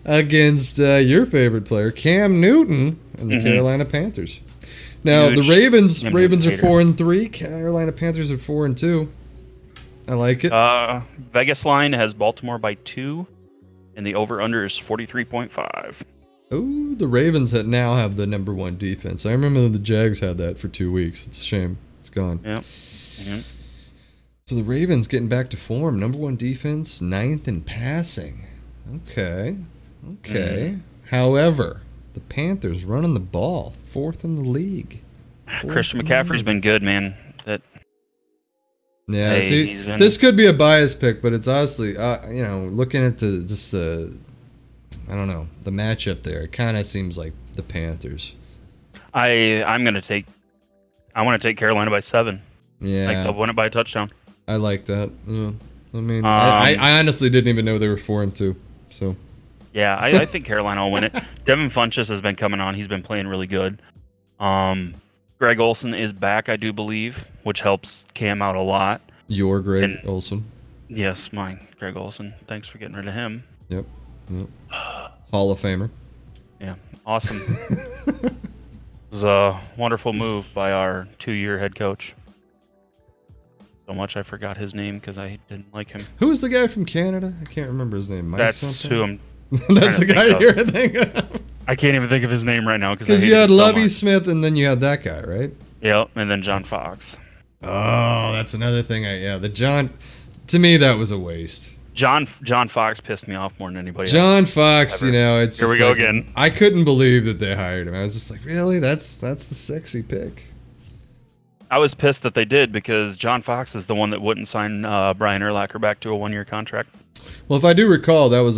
against your favorite player, Cam Newton, and the Carolina Panthers. Now the Ravens are 4-3. Carolina Panthers are 4-2. I like it. Vegas line has Baltimore by 2, and the over/under is 43.5. Oh, the Ravens now have the #1 defense. I remember the Jags had that for 2 weeks. It's a shame. It's gone. Yep. So the Ravens getting back to form. #1 defense, 9th in passing. Okay. However, the Panthers running the ball, 4th in the league. Christian McCaffrey's been good, man. Yeah, see, this could be a biased pick, but it's honestly, looking at the matchup there, it kind of seems like the Panthers. I want to take Carolina by 7. Yeah, like they'll win it by a touchdown. I like that. Yeah. I mean, I honestly didn't even know they were 4-2. So. Yeah, I think Carolina will win it. Devin Funchess has been coming on. He's been playing really good. Greg Olsen is back, I do believe, which helps Cam out a lot. Your Greg Olsen? Yes, mine, Greg Olsen. Thanks for getting rid of him. Yep. Hall of Famer. Yeah, awesome. It was a wonderful move by our 2-year head coach. So much I forgot his name because I didn't like him. Who's the guy from Canada? I can't remember his name. Mike That's something? who I'm. That's the guy you're thinking of. I can't even think of his name right now because you had Lovie Smith and then you had that guy, right? Yep, and then John Fox. Oh, that's another thing. To me that was a waste. John Fox pissed me off more than anybody John else. Fox, it's here we go again. I couldn't believe that they hired him. I was just like, really? That's the sexy pick. I was pissed that they did because John Fox is the one that wouldn't sign Brian Urlacher back to a 1-year contract. Well, if I do recall, that was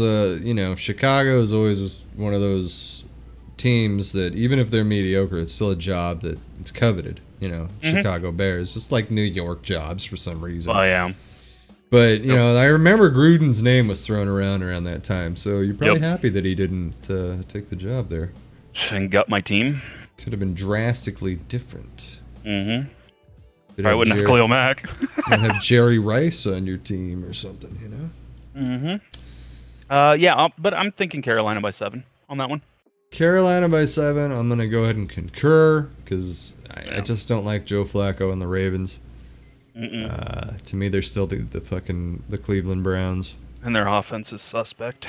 Chicago is always one of those teams that even if they're mediocre, it's still a job that it's coveted. Chicago Bears, just like New York jobs for some reason. Oh yeah. But I remember Gruden's name was thrown around that time, so you're probably happy that he didn't take the job there. And gut my team. Could have been drastically different. Mm-hmm. I wouldn't have Khalil Mack. And have Jerry Rice on your team or something, Yeah, but I'm thinking Carolina by 7 on that one. Carolina by 7. I'm gonna go ahead and concur because I just don't like Joe Flacco and the Ravens. To me, they're still the Cleveland Browns. And their offense is suspect.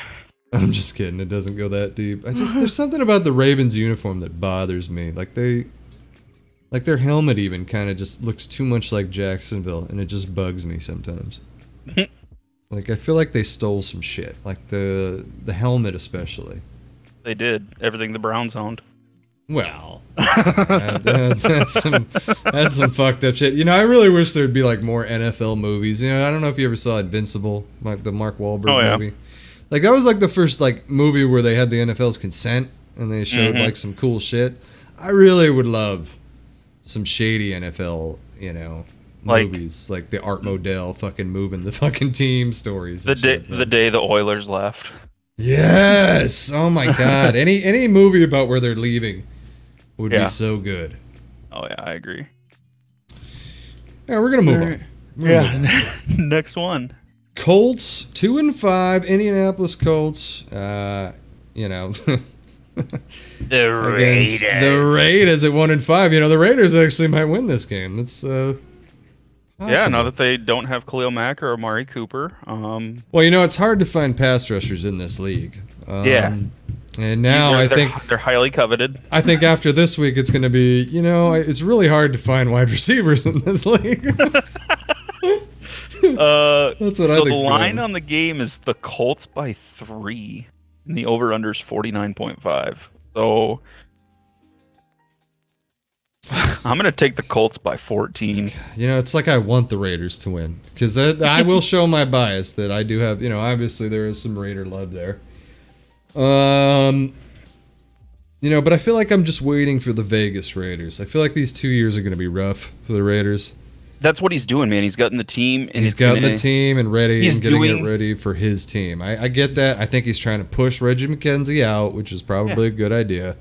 I'm just kidding. It doesn't go that deep. There's something about the Ravens uniform that bothers me. Like their helmet even kind of just looks too much like Jacksonville, and it just bugs me sometimes. Like I feel like they stole some shit, like the helmet especially. They did everything the Browns owned. Well, that's some fucked up shit. I really wish there'd be like more NFL movies. I don't know if you ever saw Invincible, like the Mark Wahlberg movie. Like that was like the first like movie where they had the NFL's consent and they showed like some cool shit. I really would love some shady NFL, movies like the Art Modell fucking moving the fucking team stories. The day the Oilers left. Yes. Oh my God. Any movie about where they're leaving would be so good. Oh yeah, I agree. Yeah, we're gonna move on. Next one. Colts 2-5. Indianapolis Colts. The Raiders. The Raiders at 1-5. The Raiders actually might win this game. It's yeah, now that they don't have Khalil Mack or Amari Cooper. Well, it's hard to find pass rushers in this league. And now I think they're highly coveted. I think after this week it's going to be, it's really hard to find wide receivers in this league. That's what I think. The line on the game is the Colts by 3. And the over/under is 49.5. So I'm gonna take the Colts by 14. You know, it's like I want the Raiders to win because I will show my bias that I do have. You know, obviously there is some Raider love there. You know, but I feel like I'm just waiting for the Vegas Raiders. I feel like these 2 years are going to be rough for the Raiders. That's what he's doing, man. He's gotten the team. And he's gotten the team and ready and getting it ready for his team. I get that. I think he's trying to push Reggie McKenzie out, which is probably a good idea.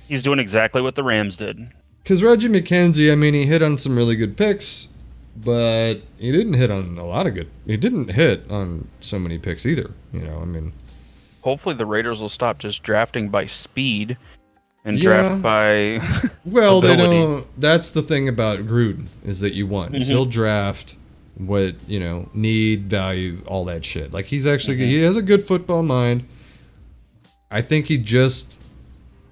He's doing exactly what the Rams did. Because Reggie McKenzie, I mean, he hit on some really good picks, but he didn't hit on a lot of good. He didn't hit on so many picks either. You know, I mean. Hopefully the Raiders will stop just drafting by speed. And draft by well, ability. They don't. That's the thing about Gruden is that you want is he'll draft what you know need, value, all that shit. Like he's actually he has a good football mind. I think he just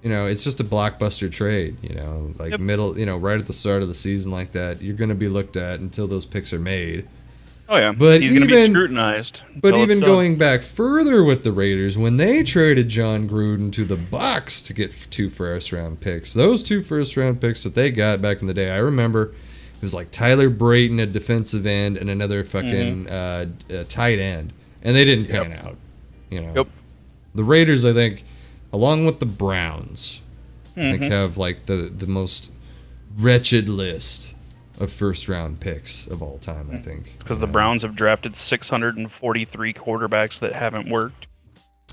you know it's just a blockbuster trade. You know, like middle. You know, right at the start of the season like that, you're going to be looked at until those picks are made. Oh yeah, but he's going to be scrutinized. But even going back further with the Raiders, when they traded John Gruden to the Bucs to get 2 first-round picks, those 2 first-round picks that they got back in the day, I remember it was like Tyler Brayton, a defensive end, and another fucking tight end, and they didn't pan out. You know, the Raiders, I think, along with the Browns, I think have like the most wretched list of first-round picks of all time, I think. Because the Browns have drafted 643 quarterbacks that haven't worked.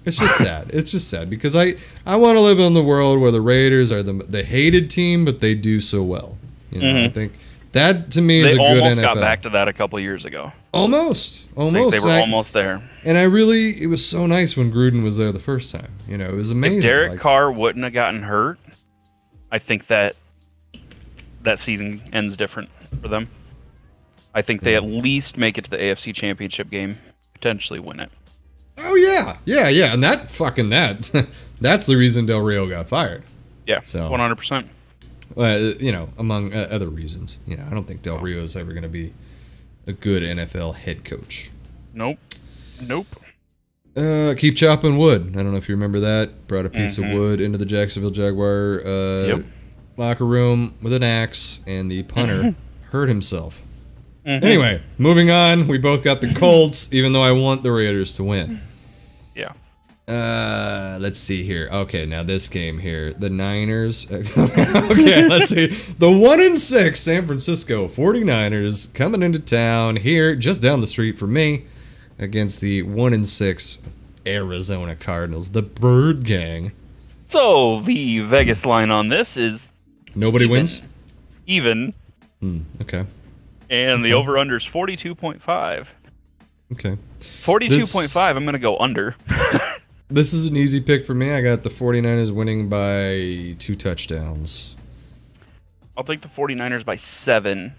It's just sad. It's just sad because I want to live in the world where the Raiders are the hated team, but they do so well. You know, I think that to me is a good NFL. They almost got back to that a couple years ago. Almost. They were almost there. And it was so nice when Gruden was there the first time. You know, it was amazing. If Derek Carr wouldn't have gotten hurt, I think that season ends different for them. I think they at least make it to the AFC Championship game, potentially win it. Oh yeah, and that's the reason Del Rio got fired. Yeah, so 100%. You know, among other reasons. You know, I don't think Del Rio is ever going to be a good NFL head coach. Nope. Keep chopping wood. I don't know if you remember that. Brought a piece of wood into the Jacksonville Jaguar locker room with an axe, and the punter hurt himself. Anyway, moving on. We both got the Colts, even though I want the Raiders to win. Yeah. Let's see here. Okay, now this game here. The Niners. Okay, let's see. The 1-6 San Francisco 49ers coming into town here, just down the street from me, against the 1-6 Arizona Cardinals, the Bird Gang. So, the Vegas line on this is... Nobody wins? Even. Okay. And the over-under is 42.5. Okay. 42.5, I'm going to go under. This is an easy pick for me. I got the 49ers winning by 2 touchdowns. I'll take the 49ers by 7.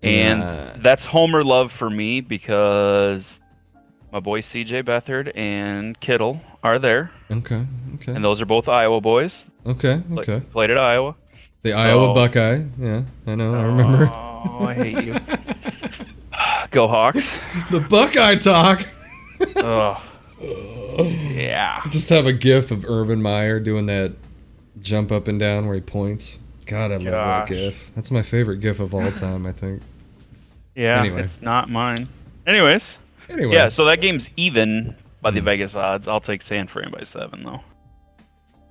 And that's homer love for me because my boys CJ Beathard and Kittle are there. Okay. And those are both Iowa boys. Okay. Played at Iowa. The Iowa Buckeye. Yeah, I know. I remember. Oh, I hate you. Go Hawks. The Buckeye talk. Oh. Yeah. Just have a gif of Urban Meyer doing that jump up and down where he points. God, I love that gif. That's my favorite gif of all time, I think. Yeah, anyway. It's not mine. Anyway. Yeah, so that game's even by the Vegas odds. I'll take San Fran by 7, though.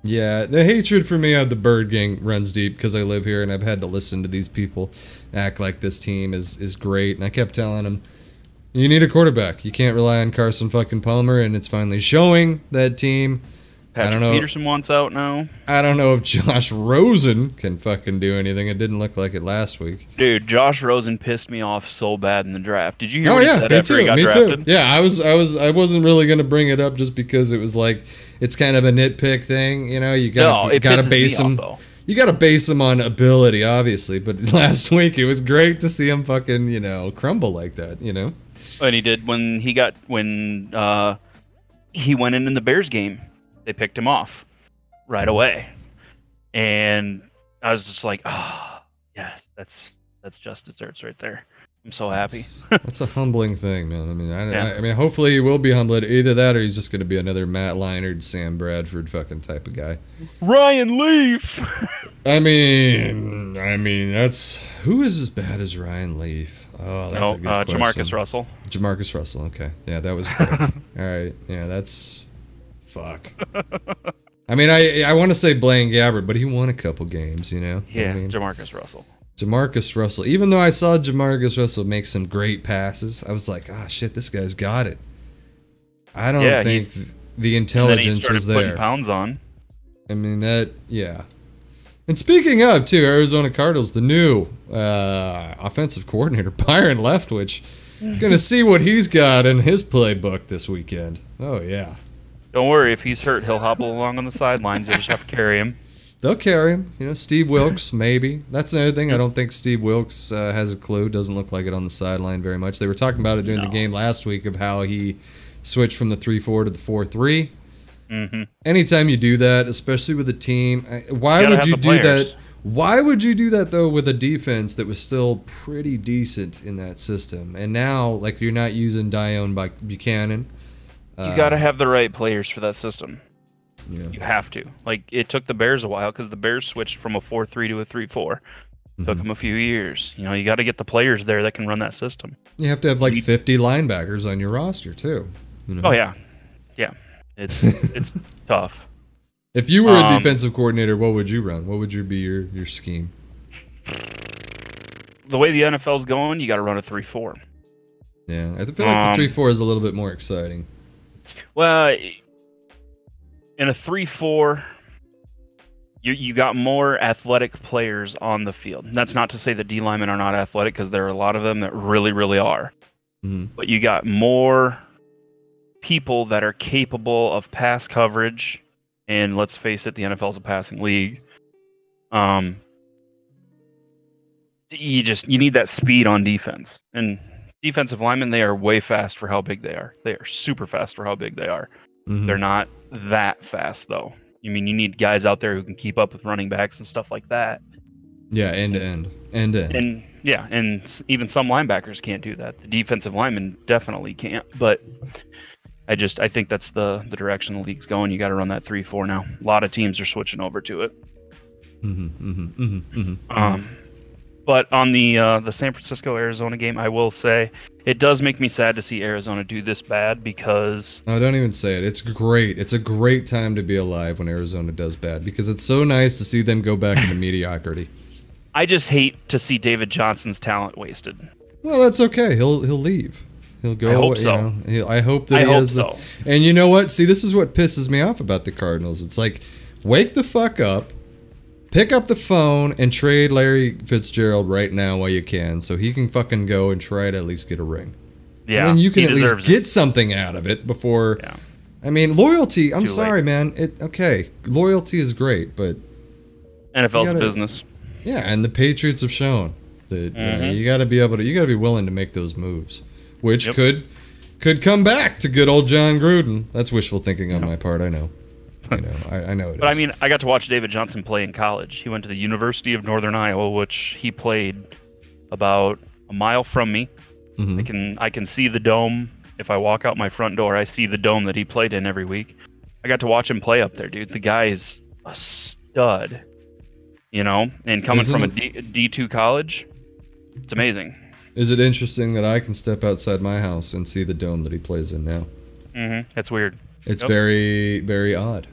Yeah, the hatred for me of the Bird Gang runs deep because I live here and I've had to listen to these people act like this team is great. And I kept telling them, you need a quarterback. You can't rely on Carson fucking Palmer, and it's finally showing that team. Patrick Peterson wants out now. I don't know if Josh Rosen can fucking do anything. It didn't look like it last week. Dude, Josh Rosen pissed me off so bad in the draft. Did you hear what he said after he got drafted? Yeah, I wasn't really going to bring it up just because it was like it's kind of a nitpick thing, you know. You got to base him. You got to base him on ability, obviously. But last week it was great to see him fucking, you know, crumble like that, you know. And he did when he went in the Bears game. They picked him off right away, and I was just like, "Oh, yes, that's just desserts right there." I'm so happy. That's a humbling thing, man. I mean, I mean, hopefully he will be humbled. Either that, or he's just going to be another Matt Leinart, Sam Bradford fucking type of guy. Ryan Leaf. That's who is as bad as Ryan Leaf? Oh, that's a good question. Jamarcus Russell. Jamarcus Russell. Okay, yeah, that was quick. All right, yeah, that's fuck. I mean, I want to say Blaine Gabbert, but he won a couple games, you know. Yeah, Jamarcus Russell. Jamarcus Russell. Even though I saw Jamarcus Russell make some great passes, I was like, ah, shit, this guy's got it. I don't think the intelligence was there. Putting pounds on. I mean yeah. And speaking of, too, Arizona Cardinals, the new offensive coordinator, Byron Leftwich, gonna see what he's got in his playbook this weekend. Oh, yeah. Don't worry, if he's hurt, he'll hobble along on the sidelines. You'll just have to carry him. They'll carry him. You know, Steve Wilkes, maybe. That's another thing. I don't think Steve Wilkes has a clue. Doesn't look like it on the sideline very much. They were talking about it during the game last week of how he switched from the 3-4 to the 4-3. Mm-hmm. Anytime you do that, especially with a team, why would you do that? Why would you do that, though, with a defense that was still pretty decent in that system? And now, like, you're not using Dione Buchanan. You got to have the right players for that system. Yeah. You have to. Like, it took the Bears a while because the Bears switched from a 4-3 to a 3-4. Took them a few years. You know, you got to get the players there that can run that system. You have to have, like, 50 linebackers on your roster, too. You know? Oh, yeah. Yeah. It's tough. If you were a defensive coordinator, what would you run? What would be your scheme? The way the NFL's going, you got to run a 3-4. Yeah, I feel like the 3-4 is a little bit more exciting. Well, in a 3-4, you got more athletic players on the field. And that's not to say the D linemen are not athletic, because there are a lot of them that really, really are. Mm-hmm. But you got more people that are capable of pass coverage, and let's face it, the NFL is a passing league. You need that speed on defense, and defensive linemen, they are way fast for how big they are. They are super fast for how big they are. Mm-hmm. They're not that fast, though. I mean, you need guys out there who can keep up with running backs and stuff like that. Yeah, end to end. And yeah, and even some linebackers can't do that. The defensive linemen definitely can't, but I think that's the direction the league's going. You got to run that 3-4 now. A lot of teams are switching over to it. But on the San Francisco-Arizona game, I will say it does make me sad to see Arizona do this bad because... No, don't even say it. It's great. It's a great time to be alive when Arizona does bad because it's so nice to see them go back into mediocrity. I just hate to see David Johnson's talent wasted. Well, that's okay. He'll leave. He'll go. I hope so. I hope that he has. So. And you know what? See, this is what pisses me off about the Cardinals. It's like, wake the fuck up, pick up the phone, and trade Larry Fitzgerald right now while you can, so he can fucking go and try to at least get a ring. Yeah, and you can at least get something out of it before. Yeah. I mean, loyalty. I'm sorry, man. Okay, loyalty is great, but NFL's business. Yeah, and the Patriots have shown that you got to be able to. You got to be willing to make those moves. Which could come back to good old John Gruden. That's wishful thinking on my part. I know. I know it is. But I mean, I got to watch David Johnson play in college. He went to the University of Northern Iowa, which he played about a mile from me. Mm-hmm. I can see the dome. If I walk out my front door, I see the dome that he played in every week. I got to watch him play up there, dude. The guy is a stud. You know, and coming from a D2 college, it's amazing. Is it interesting that I can step outside my house and see the dome that he plays in now? Mm-hmm. That's weird. It's very, very odd.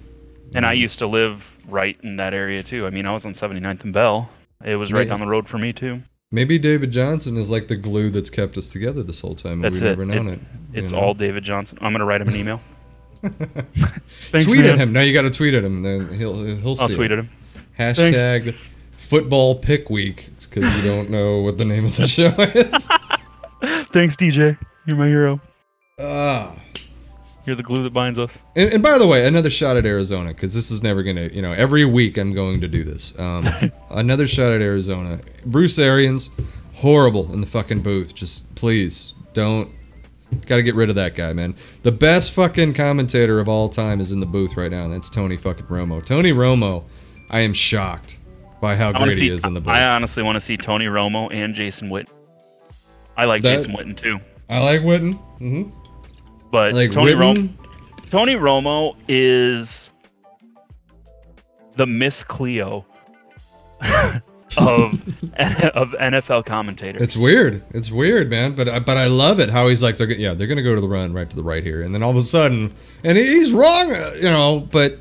And I used to live right in that area, too. I mean, I was on 79th and Bell. It was right down the road for me, too. Maybe David Johnson is like the glue that's kept us together this whole time. We've never known it. It's all David Johnson. I'm going to write him an email. Thanks, tweet at him. Now you got to tweet at him. Then he'll see. I'll tweet at him. Hashtag Football Pick Week. Because we don't know what the name of the show is. Thanks, DJ. You're my hero. You're the glue that binds us. And by the way, another shot at Arizona, because this is never going to, every week I'm going to do this. Another shot at Arizona. Bruce Arians, horrible in the fucking booth. Just please, don't. Got to get rid of that guy, man. The best fucking commentator of all time is in the booth right now, and that's Tony fucking Romo. Tony Romo, I am shocked by how great he is in the booth. I honestly want to see Tony Romo and Jason Witten. I like Jason Witten too. I like Witten. Mm-hmm. But like Tony Romo is the Miss Cleo of NFL commentators. It's weird. It's weird, man. But I love it how he's like, they're gonna go to the run right to the right here, and then all of a sudden, and he's wrong, you know. But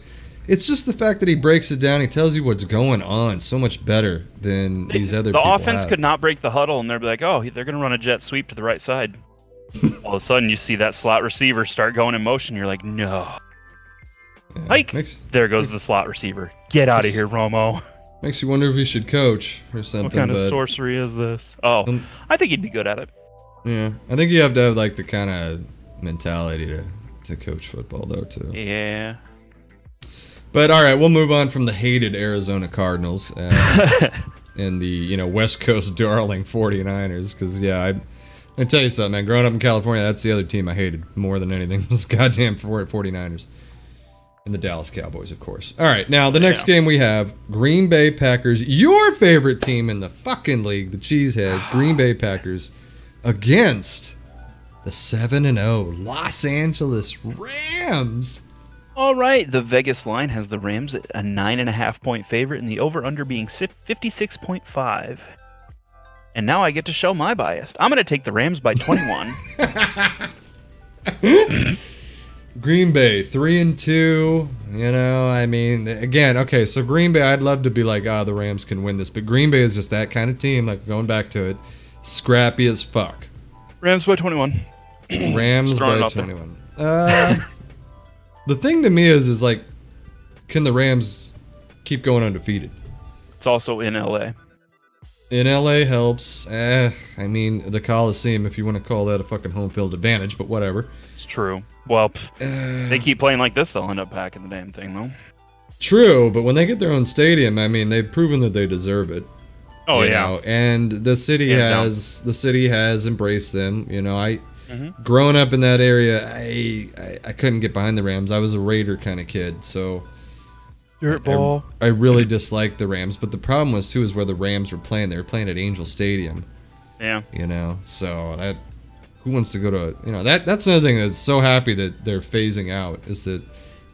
it's just the fact that he breaks it down. He tells you what's going on so much better than these other people. The offense could not break the huddle, and they'd be like, oh, they're gonna run a jet sweep to the right side. All of a sudden, you see that slot receiver start going in motion. You're like, no. Yeah, Hike. There goes the slot receiver. Get out of here, Romo. Makes you wonder if he should coach or something. What kind of sorcery is this? Oh, I think he'd be good at it. Yeah, I think you have to have like the kind of mentality to coach football though too. Yeah. But all right, we'll move on from the hated Arizona Cardinals and the West Coast darling 49ers because I tell you something, man. Growing up in California, that's the other team I hated more than anything was goddamn 49ers. And the Dallas Cowboys, of course. All right, now the next game we have Green Bay Packers, your favorite team in the fucking league, the Cheeseheads, Green Bay Packers, against the 7-0 Los Angeles Rams. All right, the Vegas line has the Rams at a 9.5-point favorite, and the over/under being 56.5. And now I get to show my bias. I'm going to take the Rams by 21. Green Bay 3-2. I mean, again, okay. So Green Bay, I'd love to be like, the Rams can win this, but Green Bay is just that kind of team. Like going back to it, scrappy as fuck. Rams by 21. Rams by 21. The thing to me is like, can the Rams keep going undefeated? It's also in LA. In LA helps. I mean, the Coliseum, if you want to call that a fucking home field advantage, but whatever. It's true. Well, they keep playing like this, they'll end up packing the damn thing, though. True, but when they get their own stadium, I mean, they've proven that they deserve it. Oh yeah. And the city has embraced them. Growing up in that area, I couldn't get behind the Rams. I was a Raider kind of kid, so Dirtball. I really disliked the Rams. But the problem was too is where the Rams were playing. They were playing at Angel Stadium. Yeah. So that who wants to go to that's another thing that's so happy that they're phasing out is that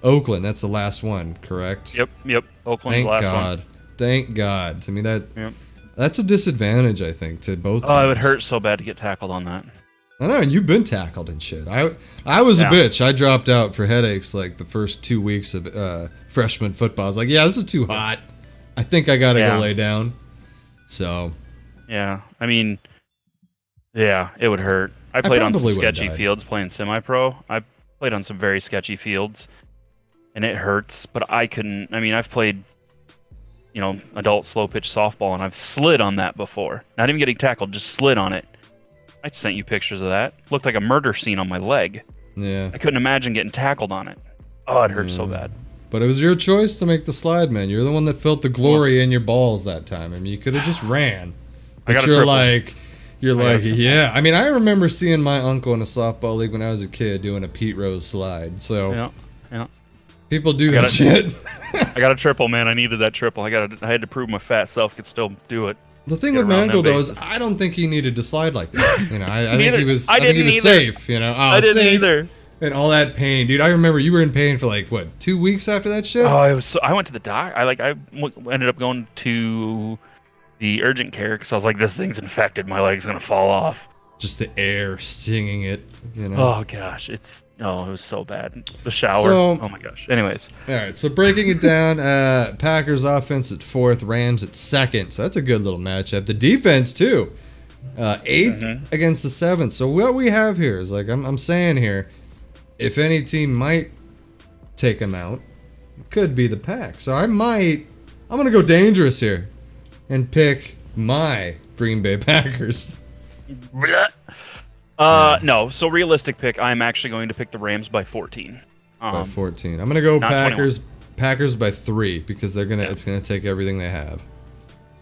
Oakland. That's the last one, correct? Yep. Oakland's the last one. Thank God. To me that's a disadvantage, I think, to both teams. Oh, it would hurt so bad to get tackled on that. I know, and you've been tackled and shit. I was a bitch. I dropped out for headaches like the first 2 weeks of freshman football. I was like, this is too hot. I think I gotta go lay down. So. Yeah, I mean, it would hurt. I played on some sketchy fields playing semi-pro. I played on some very sketchy fields, and it hurts. But I couldn't. I mean, I've played, adult slow pitch softball, and I've slid on that before. Not even getting tackled, just slid on it. I sent you pictures of that. Looked like a murder scene on my leg. Yeah. I couldn't imagine getting tackled on it. Oh, it hurt so bad. But it was your choice to make the slide, man. You're the one that felt the glory in your balls that time. I mean, you could have just ran. But you're like, yeah. I mean, I remember seeing my uncle in a softball league when I was a kid doing a Pete Rose slide. So yeah. People do that shit. I got a triple, man. I needed that triple. I had to prove my fat self could still do it. The thing with my uncle though is I don't think he needed to slide like that. I think he was safe. I didn't either. And all that pain, dude. I remember you were in pain for like what 2 weeks after that shit. Oh, I went to the doc. I ended up going to the urgent care because I was like, this thing's infected. My leg's gonna fall off. Just the air stinging it. Oh gosh, it was so bad. The shower. Oh my gosh. Anyways. All right. So breaking it down, Packers offense at 4th, Rams at 2nd. So that's a good little matchup. The defense too, 8th against the 7th. So what we have here is like I'm saying here, if any team might take them out, it could be the Pack. So I'm gonna go dangerous here, and pick my Green Bay Packers. No. So realistic pick. I'm actually going to pick the Rams by 14. By 14. I'm gonna go Packers. 21. Packers by 3 because they're gonna. It's gonna take everything they have.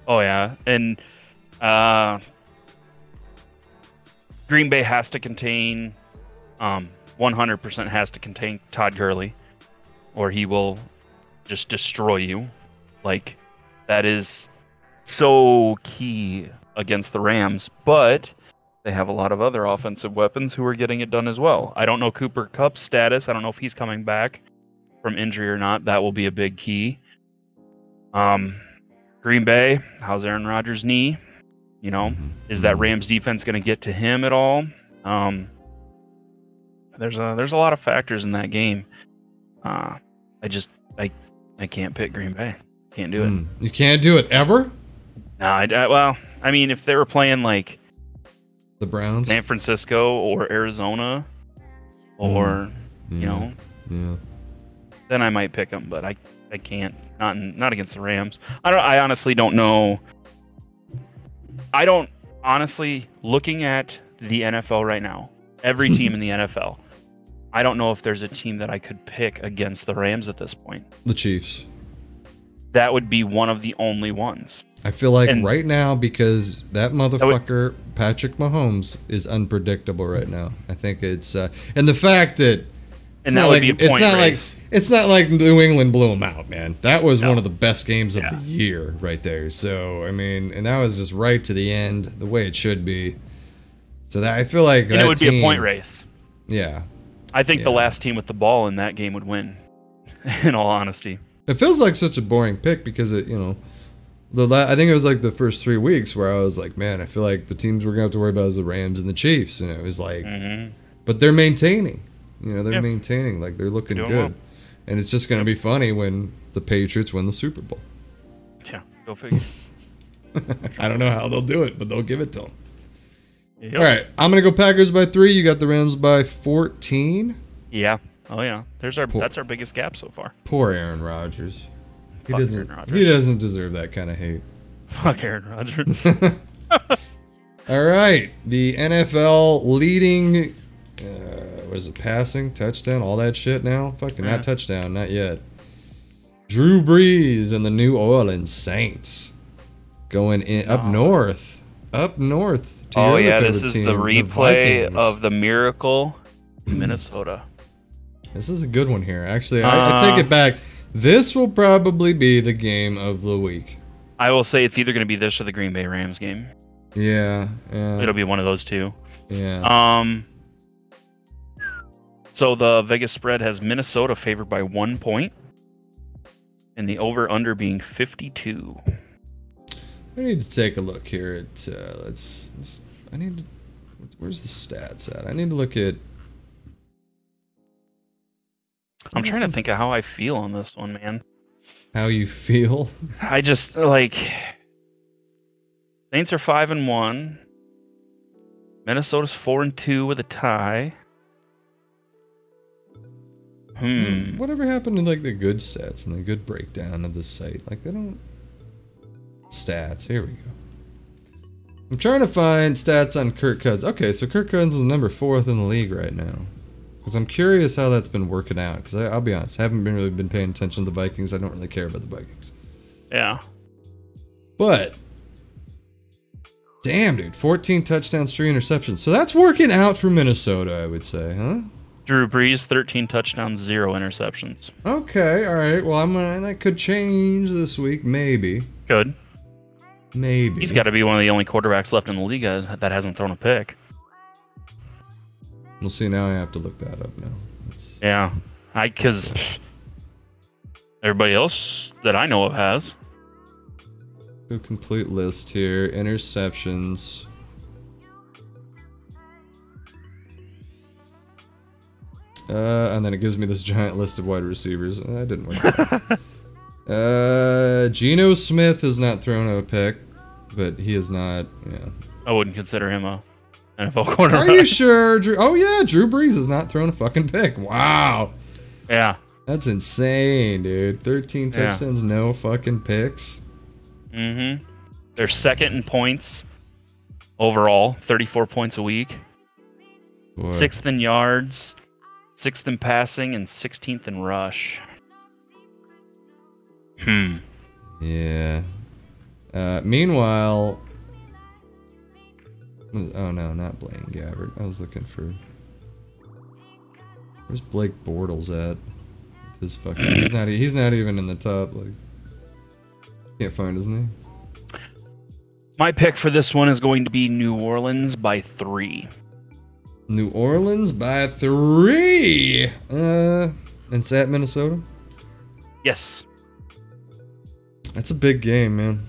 Oh yeah, and Green Bay has to contain. 100% has to contain Todd Gurley, or he will just destroy you. Like that is so key against the Rams, but they have a lot of other offensive weapons who are getting it done as well. I don't know Cooper Kupp's status. I don't know if he's coming back from injury or not. That will be a big key. Green Bay, how's Aaron Rodgers' knee? You know, is that Rams defense going to get to him at all? There's a lot of factors in that game. I can't pick Green Bay. Can't do it. You can't do it ever? No, well, I mean, if they were playing like the Browns, San Francisco or Arizona, or you know, then I might pick them. But I can't. Not against the Rams. I honestly don't know. I don't honestly, looking at the NFL right now, every team in the NFL, I don't know if there's a team that I could pick against the Rams at this point. The Chiefs. That would be one of the only ones. I feel like right now, because that motherfucker, Patrick Mahomes, is unpredictable right now. I think it's and the fact that it's not like New England blew them out, man. That was one of the best games of the year right there. So, I mean, and that was just right to the end, the way it should be. So that I feel like that it would be a point race. Yeah. I think the last team with the ball in that game would win, in all honesty. It feels like such a boring pick because it, you know, I think it was like the first 3 weeks where I was like, man, I feel like the teams we're going to have to worry about is the Rams and the Chiefs. And it was like, but they're maintaining. You know, they're maintaining. Like, they're looking good. Well. And it's just going to be funny when the Patriots win the Super Bowl. Yeah, go figure. I don't know how they'll do it, but they'll give it to them. Yep. All right, I'm going to go Packers by 3. You got the Rams by 14. Yeah. Oh, yeah. That's our biggest gap so far. Poor Aaron Rodgers. He doesn't deserve that kind of hate. Fuck Aaron Rodgers. All right. The NFL leading, what is it, passing, touchdown, all that shit now? Fucking not touchdown, not yet. Drew Brees and the New Orleans Saints going in up north. Up north to your other favorite this is team, the replay of the Miracle, Minnesota. This is a good one here. Actually, I take it back. This will probably be the game of the week. I will say it's either going to be this or the Green Bay Rams game. Yeah. It'll be one of those two. Yeah. So the Vegas spread has Minnesota favored by 1 point, and the over/under being 52. I need to take a look here at where's the stats at? I need to look at. I'm trying to think of how I feel on this one, man. How you feel? I just like Saints are 5-1. Minnesota's 4-2 with a tie. Whatever happened to like the good stats and the good breakdown of the site? Like they don't stats. Here we go. I'm trying to find stats on Kirk Cousins. Okay, so Kirk Cousins is number 4th in the league right now. Because I'm curious how that's been working out. Because I'll be honest, I haven't really been paying attention to the Vikings. I don't really care about the Vikings. Yeah. But, damn, dude. 14 touchdowns, 3 interceptions. So that's working out for Minnesota, I would say, huh? Drew Brees, 13 touchdowns, 0 interceptions. Okay, all right. Well, that could change this week, maybe. Could. Maybe. He's got to be one of the only quarterbacks left in the league that hasn't thrown a pick. We'll see. Now I have to look that up now. Yeah, because everybody else that I know of has. A complete list here. Interceptions. And then it gives me this giant list of wide receivers. That didn't work. Geno Smith has not thrown a pick, but he is not. Yeah. I wouldn't consider him a NFL quarterback. Are you sure? Oh yeah, Drew Brees has not thrown a fucking pick. Wow. Yeah. That's insane, dude. 13 touchdowns, no fucking picks. Mm-hmm. They're second in points overall, 34 points a week. Boy. 6th in yards, 6th in passing, and 16th in rush. Yeah. Meanwhile, oh no, not Blaine Gabbert. I was looking for. Where's Blake Bortles at? His fucking. He's not even in the top. Like, can't find his name. My pick for this one is going to be New Orleans by 3. New Orleans by 3. And it's at Minnesota. Yes. That's a big game, man.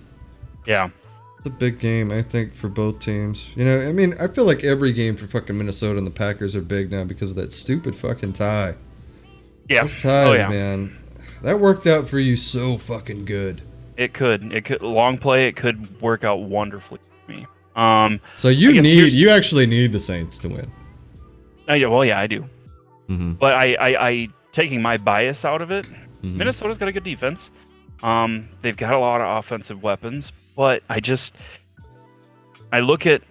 Yeah. It's a big game, I think, for both teams. You know, I mean, I feel like every game for fucking Minnesota and the Packers are big now because of that stupid fucking tie. Yeah. Those ties, man. That worked out for you so fucking good. It could. Long play. It could work out wonderfully for me. So you actually need the Saints to win. Yeah, I do. Mm-hmm. But I taking my bias out of it. Mm-hmm. Minnesota's got a good defense. They've got a lot of offensive weapons, but I look at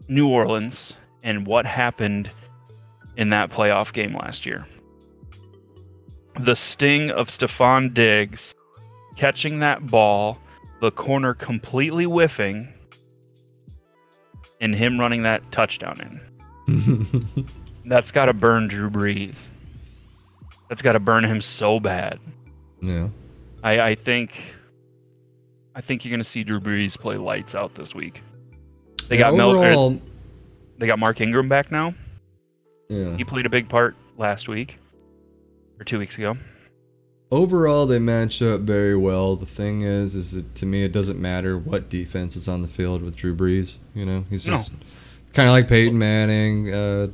New Orleans and what happened in that playoff game last year. The sting of Stephon Diggs catching that ball, the corner completely whiffing, and him running that touchdown in. That's got to burn Drew Brees. That's got to burn him so bad. Yeah. I think you're gonna see Drew Brees play lights out this week. They got they got Mark Ingram back now. Yeah. He played a big part last week or 2 weeks ago. Overall, they match up very well. The thing is that to me, it doesn't matter what defense is on the field with Drew Brees. You know, he's just kind of like Peyton Manning,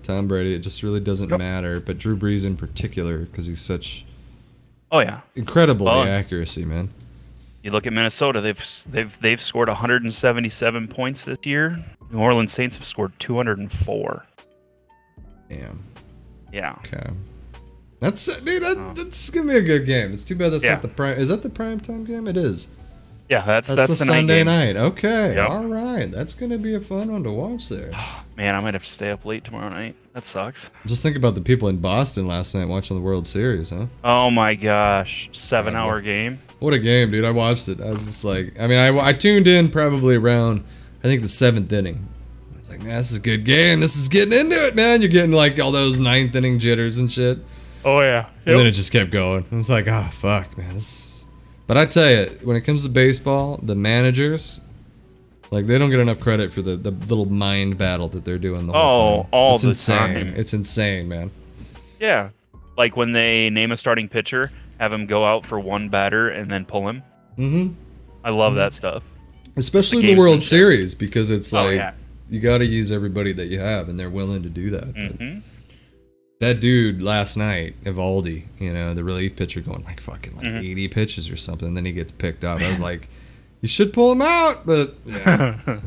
Tom Brady. It just really doesn't matter. But Drew Brees in particular, because he's such incredible accuracy, man. You look at Minnesota; they've scored 177 points this year. New Orleans Saints have scored 204. Damn. Yeah. Okay. That's gonna be a good game. It's too bad that's not the prime. Is that the prime time game? It is. Yeah, that's the Sunday night. Okay, yep. All right. That's gonna be a fun one to watch there. Man, I might have to stay up late tomorrow night. That sucks. Just think about the people in Boston last night watching the World Series, huh? Oh my gosh, 7-hour game. What a game, dude! I watched it. I was just like, I mean, I tuned in probably around, I think the 7th inning. I was like, man, this is a good game. This is getting into it, man. You're getting like all those 9th inning jitters and shit. Oh yeah. Yep. And then it just kept going. It's like, oh fuck, man. But I tell you, when it comes to baseball, the managers, like, they don't get enough credit for the little mind battle that they're doing the whole time. It's insane. It's insane, man. Yeah, like when they name a starting pitcher, have him go out for one batter and then pull him. Mm-hmm. I love that stuff. Especially in the World Series, because it's like you got to use everybody that you have, and they're willing to do that. Mm-hmm. That dude last night, Evaldi, you know, the relief pitcher, going like fucking 80 pitches or something. Then he gets picked up. I was like, you should pull him out. But yeah.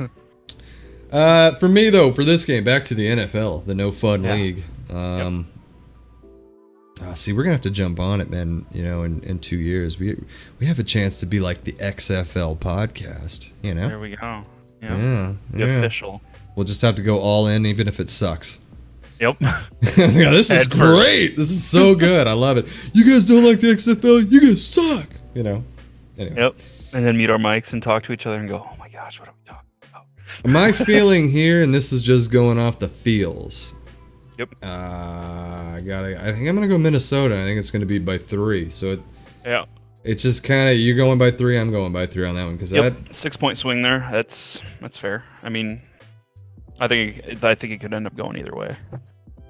For me though, for this game, back to the NFL, the no fun league. See, we're gonna have to jump on it, man. You know, in 2 years, we have a chance to be like the XFL podcast. You know, there we go. Yeah. Official. We'll just have to go all in, even if it sucks. Yep. Yeah, this is great. This is so good. I love it. You guys don't like the XFL? You guys suck. You know. Anyway. Yep. And then mute our mics and talk to each other and go, oh my gosh, what are we talking about? My feeling here, and this is just going off the feels. Yep. I think I'm gonna go Minnesota. I think it's gonna be by 3. So it's just kind of, you're going by 3. I'm going by 3 on that one because that 6-point swing there. That's fair. I mean, I think it could end up going either way.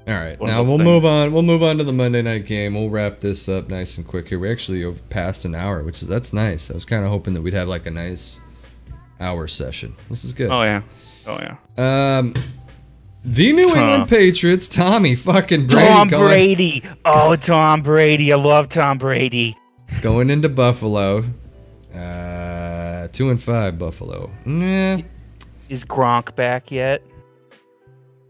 All right, now we'll move on. We'll move on to the Monday night game. We'll wrap this up nice and quick here. We actually have passed an hour, that's nice. I was kind of hoping that we'd have like a nice hour session. This is good. Oh yeah. The New England Patriots, Tommy fucking Brady. Tom Brady. Oh, Tom Brady. I love Tom Brady. Going into Buffalo. 2-5 Buffalo. Nah. Is Gronk back yet?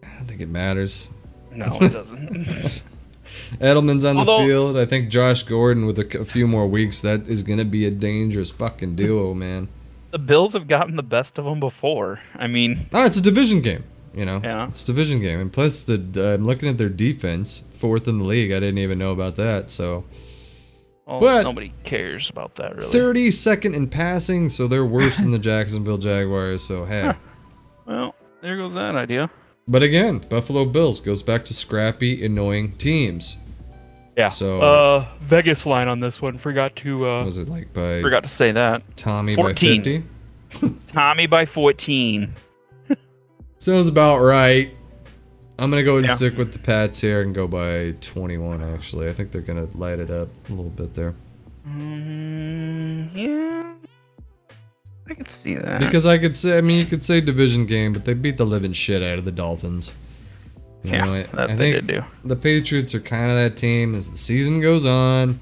I don't think it matters. No, it doesn't. Edelman's on the field. I think Josh Gordon with a few more weeks, that is going to be a dangerous fucking duo, man. The Bills have gotten the best of them before. I mean... it's a division game, you know? Yeah. It's a division game. And plus, I'm looking at their defense, 4th in the league. I didn't even know about that, so... Well, but nobody cares about that, really. 32nd in passing, so they're worse than the Jacksonville Jaguars, so hey. Well, there goes that idea. But again, Buffalo Bills goes back to scrappy, annoying teams. Yeah. So Vegas line on this one. Forgot to was it like by forgot to say that. Tommy 14. By 50? Tommy by 14. Sounds about right. I'm gonna go and stick with the Pats here and go by 21 actually. I think they're gonna light it up a little bit there. Yeah. I could see that. Because I could say, I mean, you could say division game, but they beat the living shit out of the Dolphins. You know, I think they did do. The Patriots are kind of that team. As the season goes on,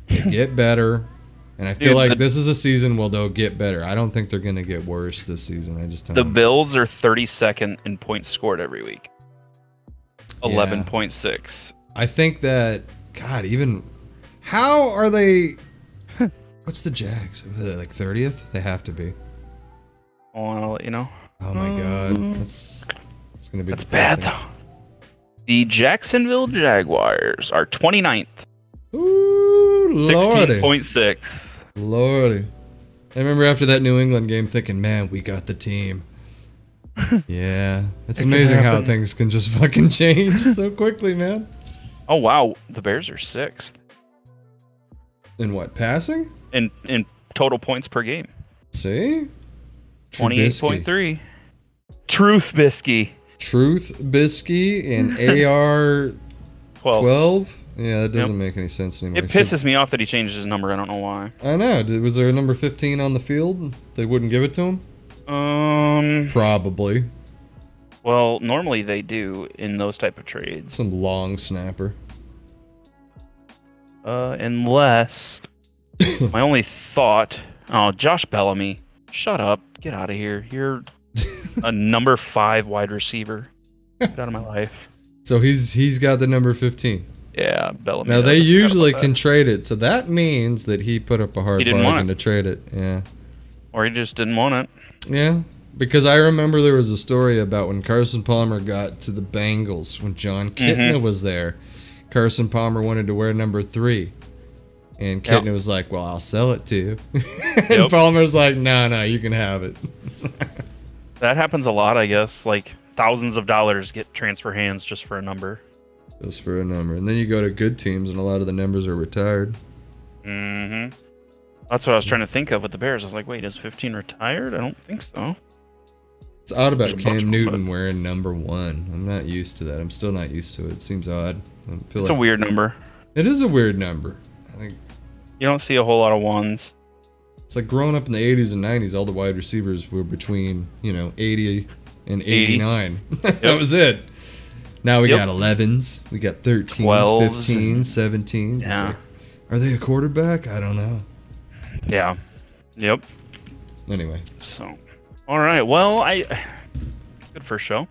they get better. And I feel like this is a season where they'll get better. I don't think they're going to get worse this season. I just don't. The Bills are 32nd in points scored every week. 11.6. I think that, God, even, how are they, what's the Jags? Are they like 30th? They have to be. Oh, I'll let you know. Oh my God. It's going to be That's depressing. bad. The Jacksonville Jaguars are 29th. Ooh, lordy. 16.6. Lordy. I remember after that New England game thinking, man, we got the team. Yeah. It's amazing how things can just fucking change so quickly, man. Oh, wow. The Bears are 6th. In what, passing? In total points per game. See? 28.3. Truth Bisky. Truth Bisky and AR 12? Yeah, that doesn't make any sense anymore. It pisses me off that he changed his number. I don't know why. I know. Was there a number 15 on the field? They wouldn't give it to him? Probably. Well, normally they do in those type of trades. Some long snapper. Unless my only thought. Oh, Josh Bellamy. Shut up. Get out of here. You're a number 5 wide receiver. Get out of my life. So he's got the number 15. Yeah, Bellamy. Now they usually can trade it, so that means that he put up a hard bargain to trade it. Yeah. Or he just didn't want it. Yeah, because I remember there was a story about when Carson Palmer got to the Bengals when John Kitna was there. Carson Palmer wanted to wear number 3. And Kitna was like, well, I'll sell it to you. And Palmer's like, no, you can have it. That happens a lot, I guess. Like, thousands of dollars get transfer hands just for a number. Just for a number. And then you go to good teams, and a lot of the numbers are retired. Mm-hmm. That's what I was trying to think of with the Bears. I was like, wait, is 15 retired? I don't think so. It's odd about Cam Newton wearing number 1. I'm not used to that. I'm still not used to it. It seems odd. It's a weird number. It is a weird number. I think you don't see a whole lot of 1s. It's like growing up in the 80s and 90s, all the wide receivers were between, 80 and 89. That was it. Now we got 11s, we got 13s, 12s, 15s, 17s. Yeah. It's like, are they a quarterback? I don't know. Yeah. Yep. Anyway. So, all right. Well, good first show.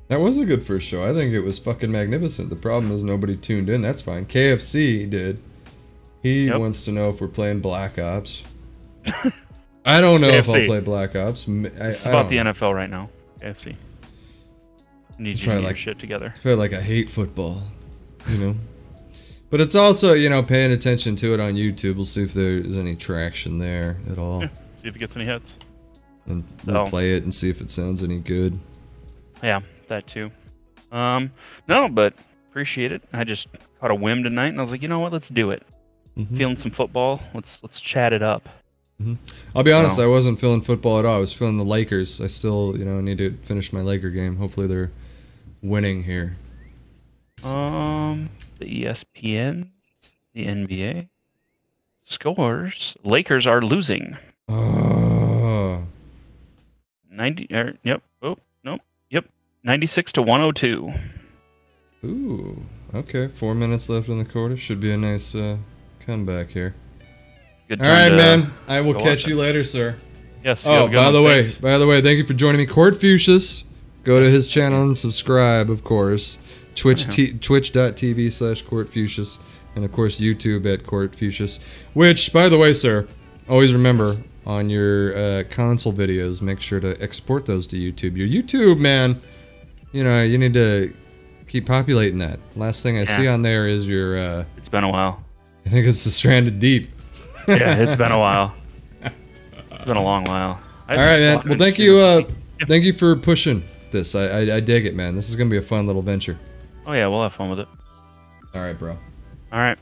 That was a good first show. I think it was fucking magnificent. The problem is nobody tuned in. That's fine. KFC did. He wants to know if we're playing Black Ops. I don't know if I'll play Black Ops. It's about the NFL right now. KFC. Need you to get your shit together. I feel like I hate football, But it's also, paying attention to it on YouTube. We'll see if there's any traction there at all. Yeah, see if it gets any hits. And we'll play it and see if it sounds any good. Yeah, that too. No, but appreciate it. I just caught a whim tonight, and I was like, you know what? Let's do it. Feeling some football. Let's chat it up. I'll be honest, I wasn't feeling football at all. I was feeling the Lakers. I still, need to finish my Laker game. Hopefully they're winning here. The ESPN, the NBA scores. Lakers are losing. Oh. 90. Yep. Oh no. Yep. 96 to 102. Ooh. Okay. 4 minutes left in the quarter. Should be a nice comeback here. All right, man. I will catch you later, sir. Yes. Oh, by the way, thank you for joining me, Courtfucious. Go to his channel and subscribe, of course. Twitch.tv/Courtfucious, and of course YouTube at Courtfucious. Which, by the way, sir, always remember on your console videos, make sure to export those to YouTube. Your YouTube, man, you need to keep populating that. Last thing I see on there is your. It's been a while. I think it's the Stranded Deep. Yeah, it's been a while. It's been a long while. All right, man. Well, thank you. Thank you for pushing this. I dig it, man. This is gonna be a fun little venture. Oh yeah, we'll have fun with it. All right, bro. All right.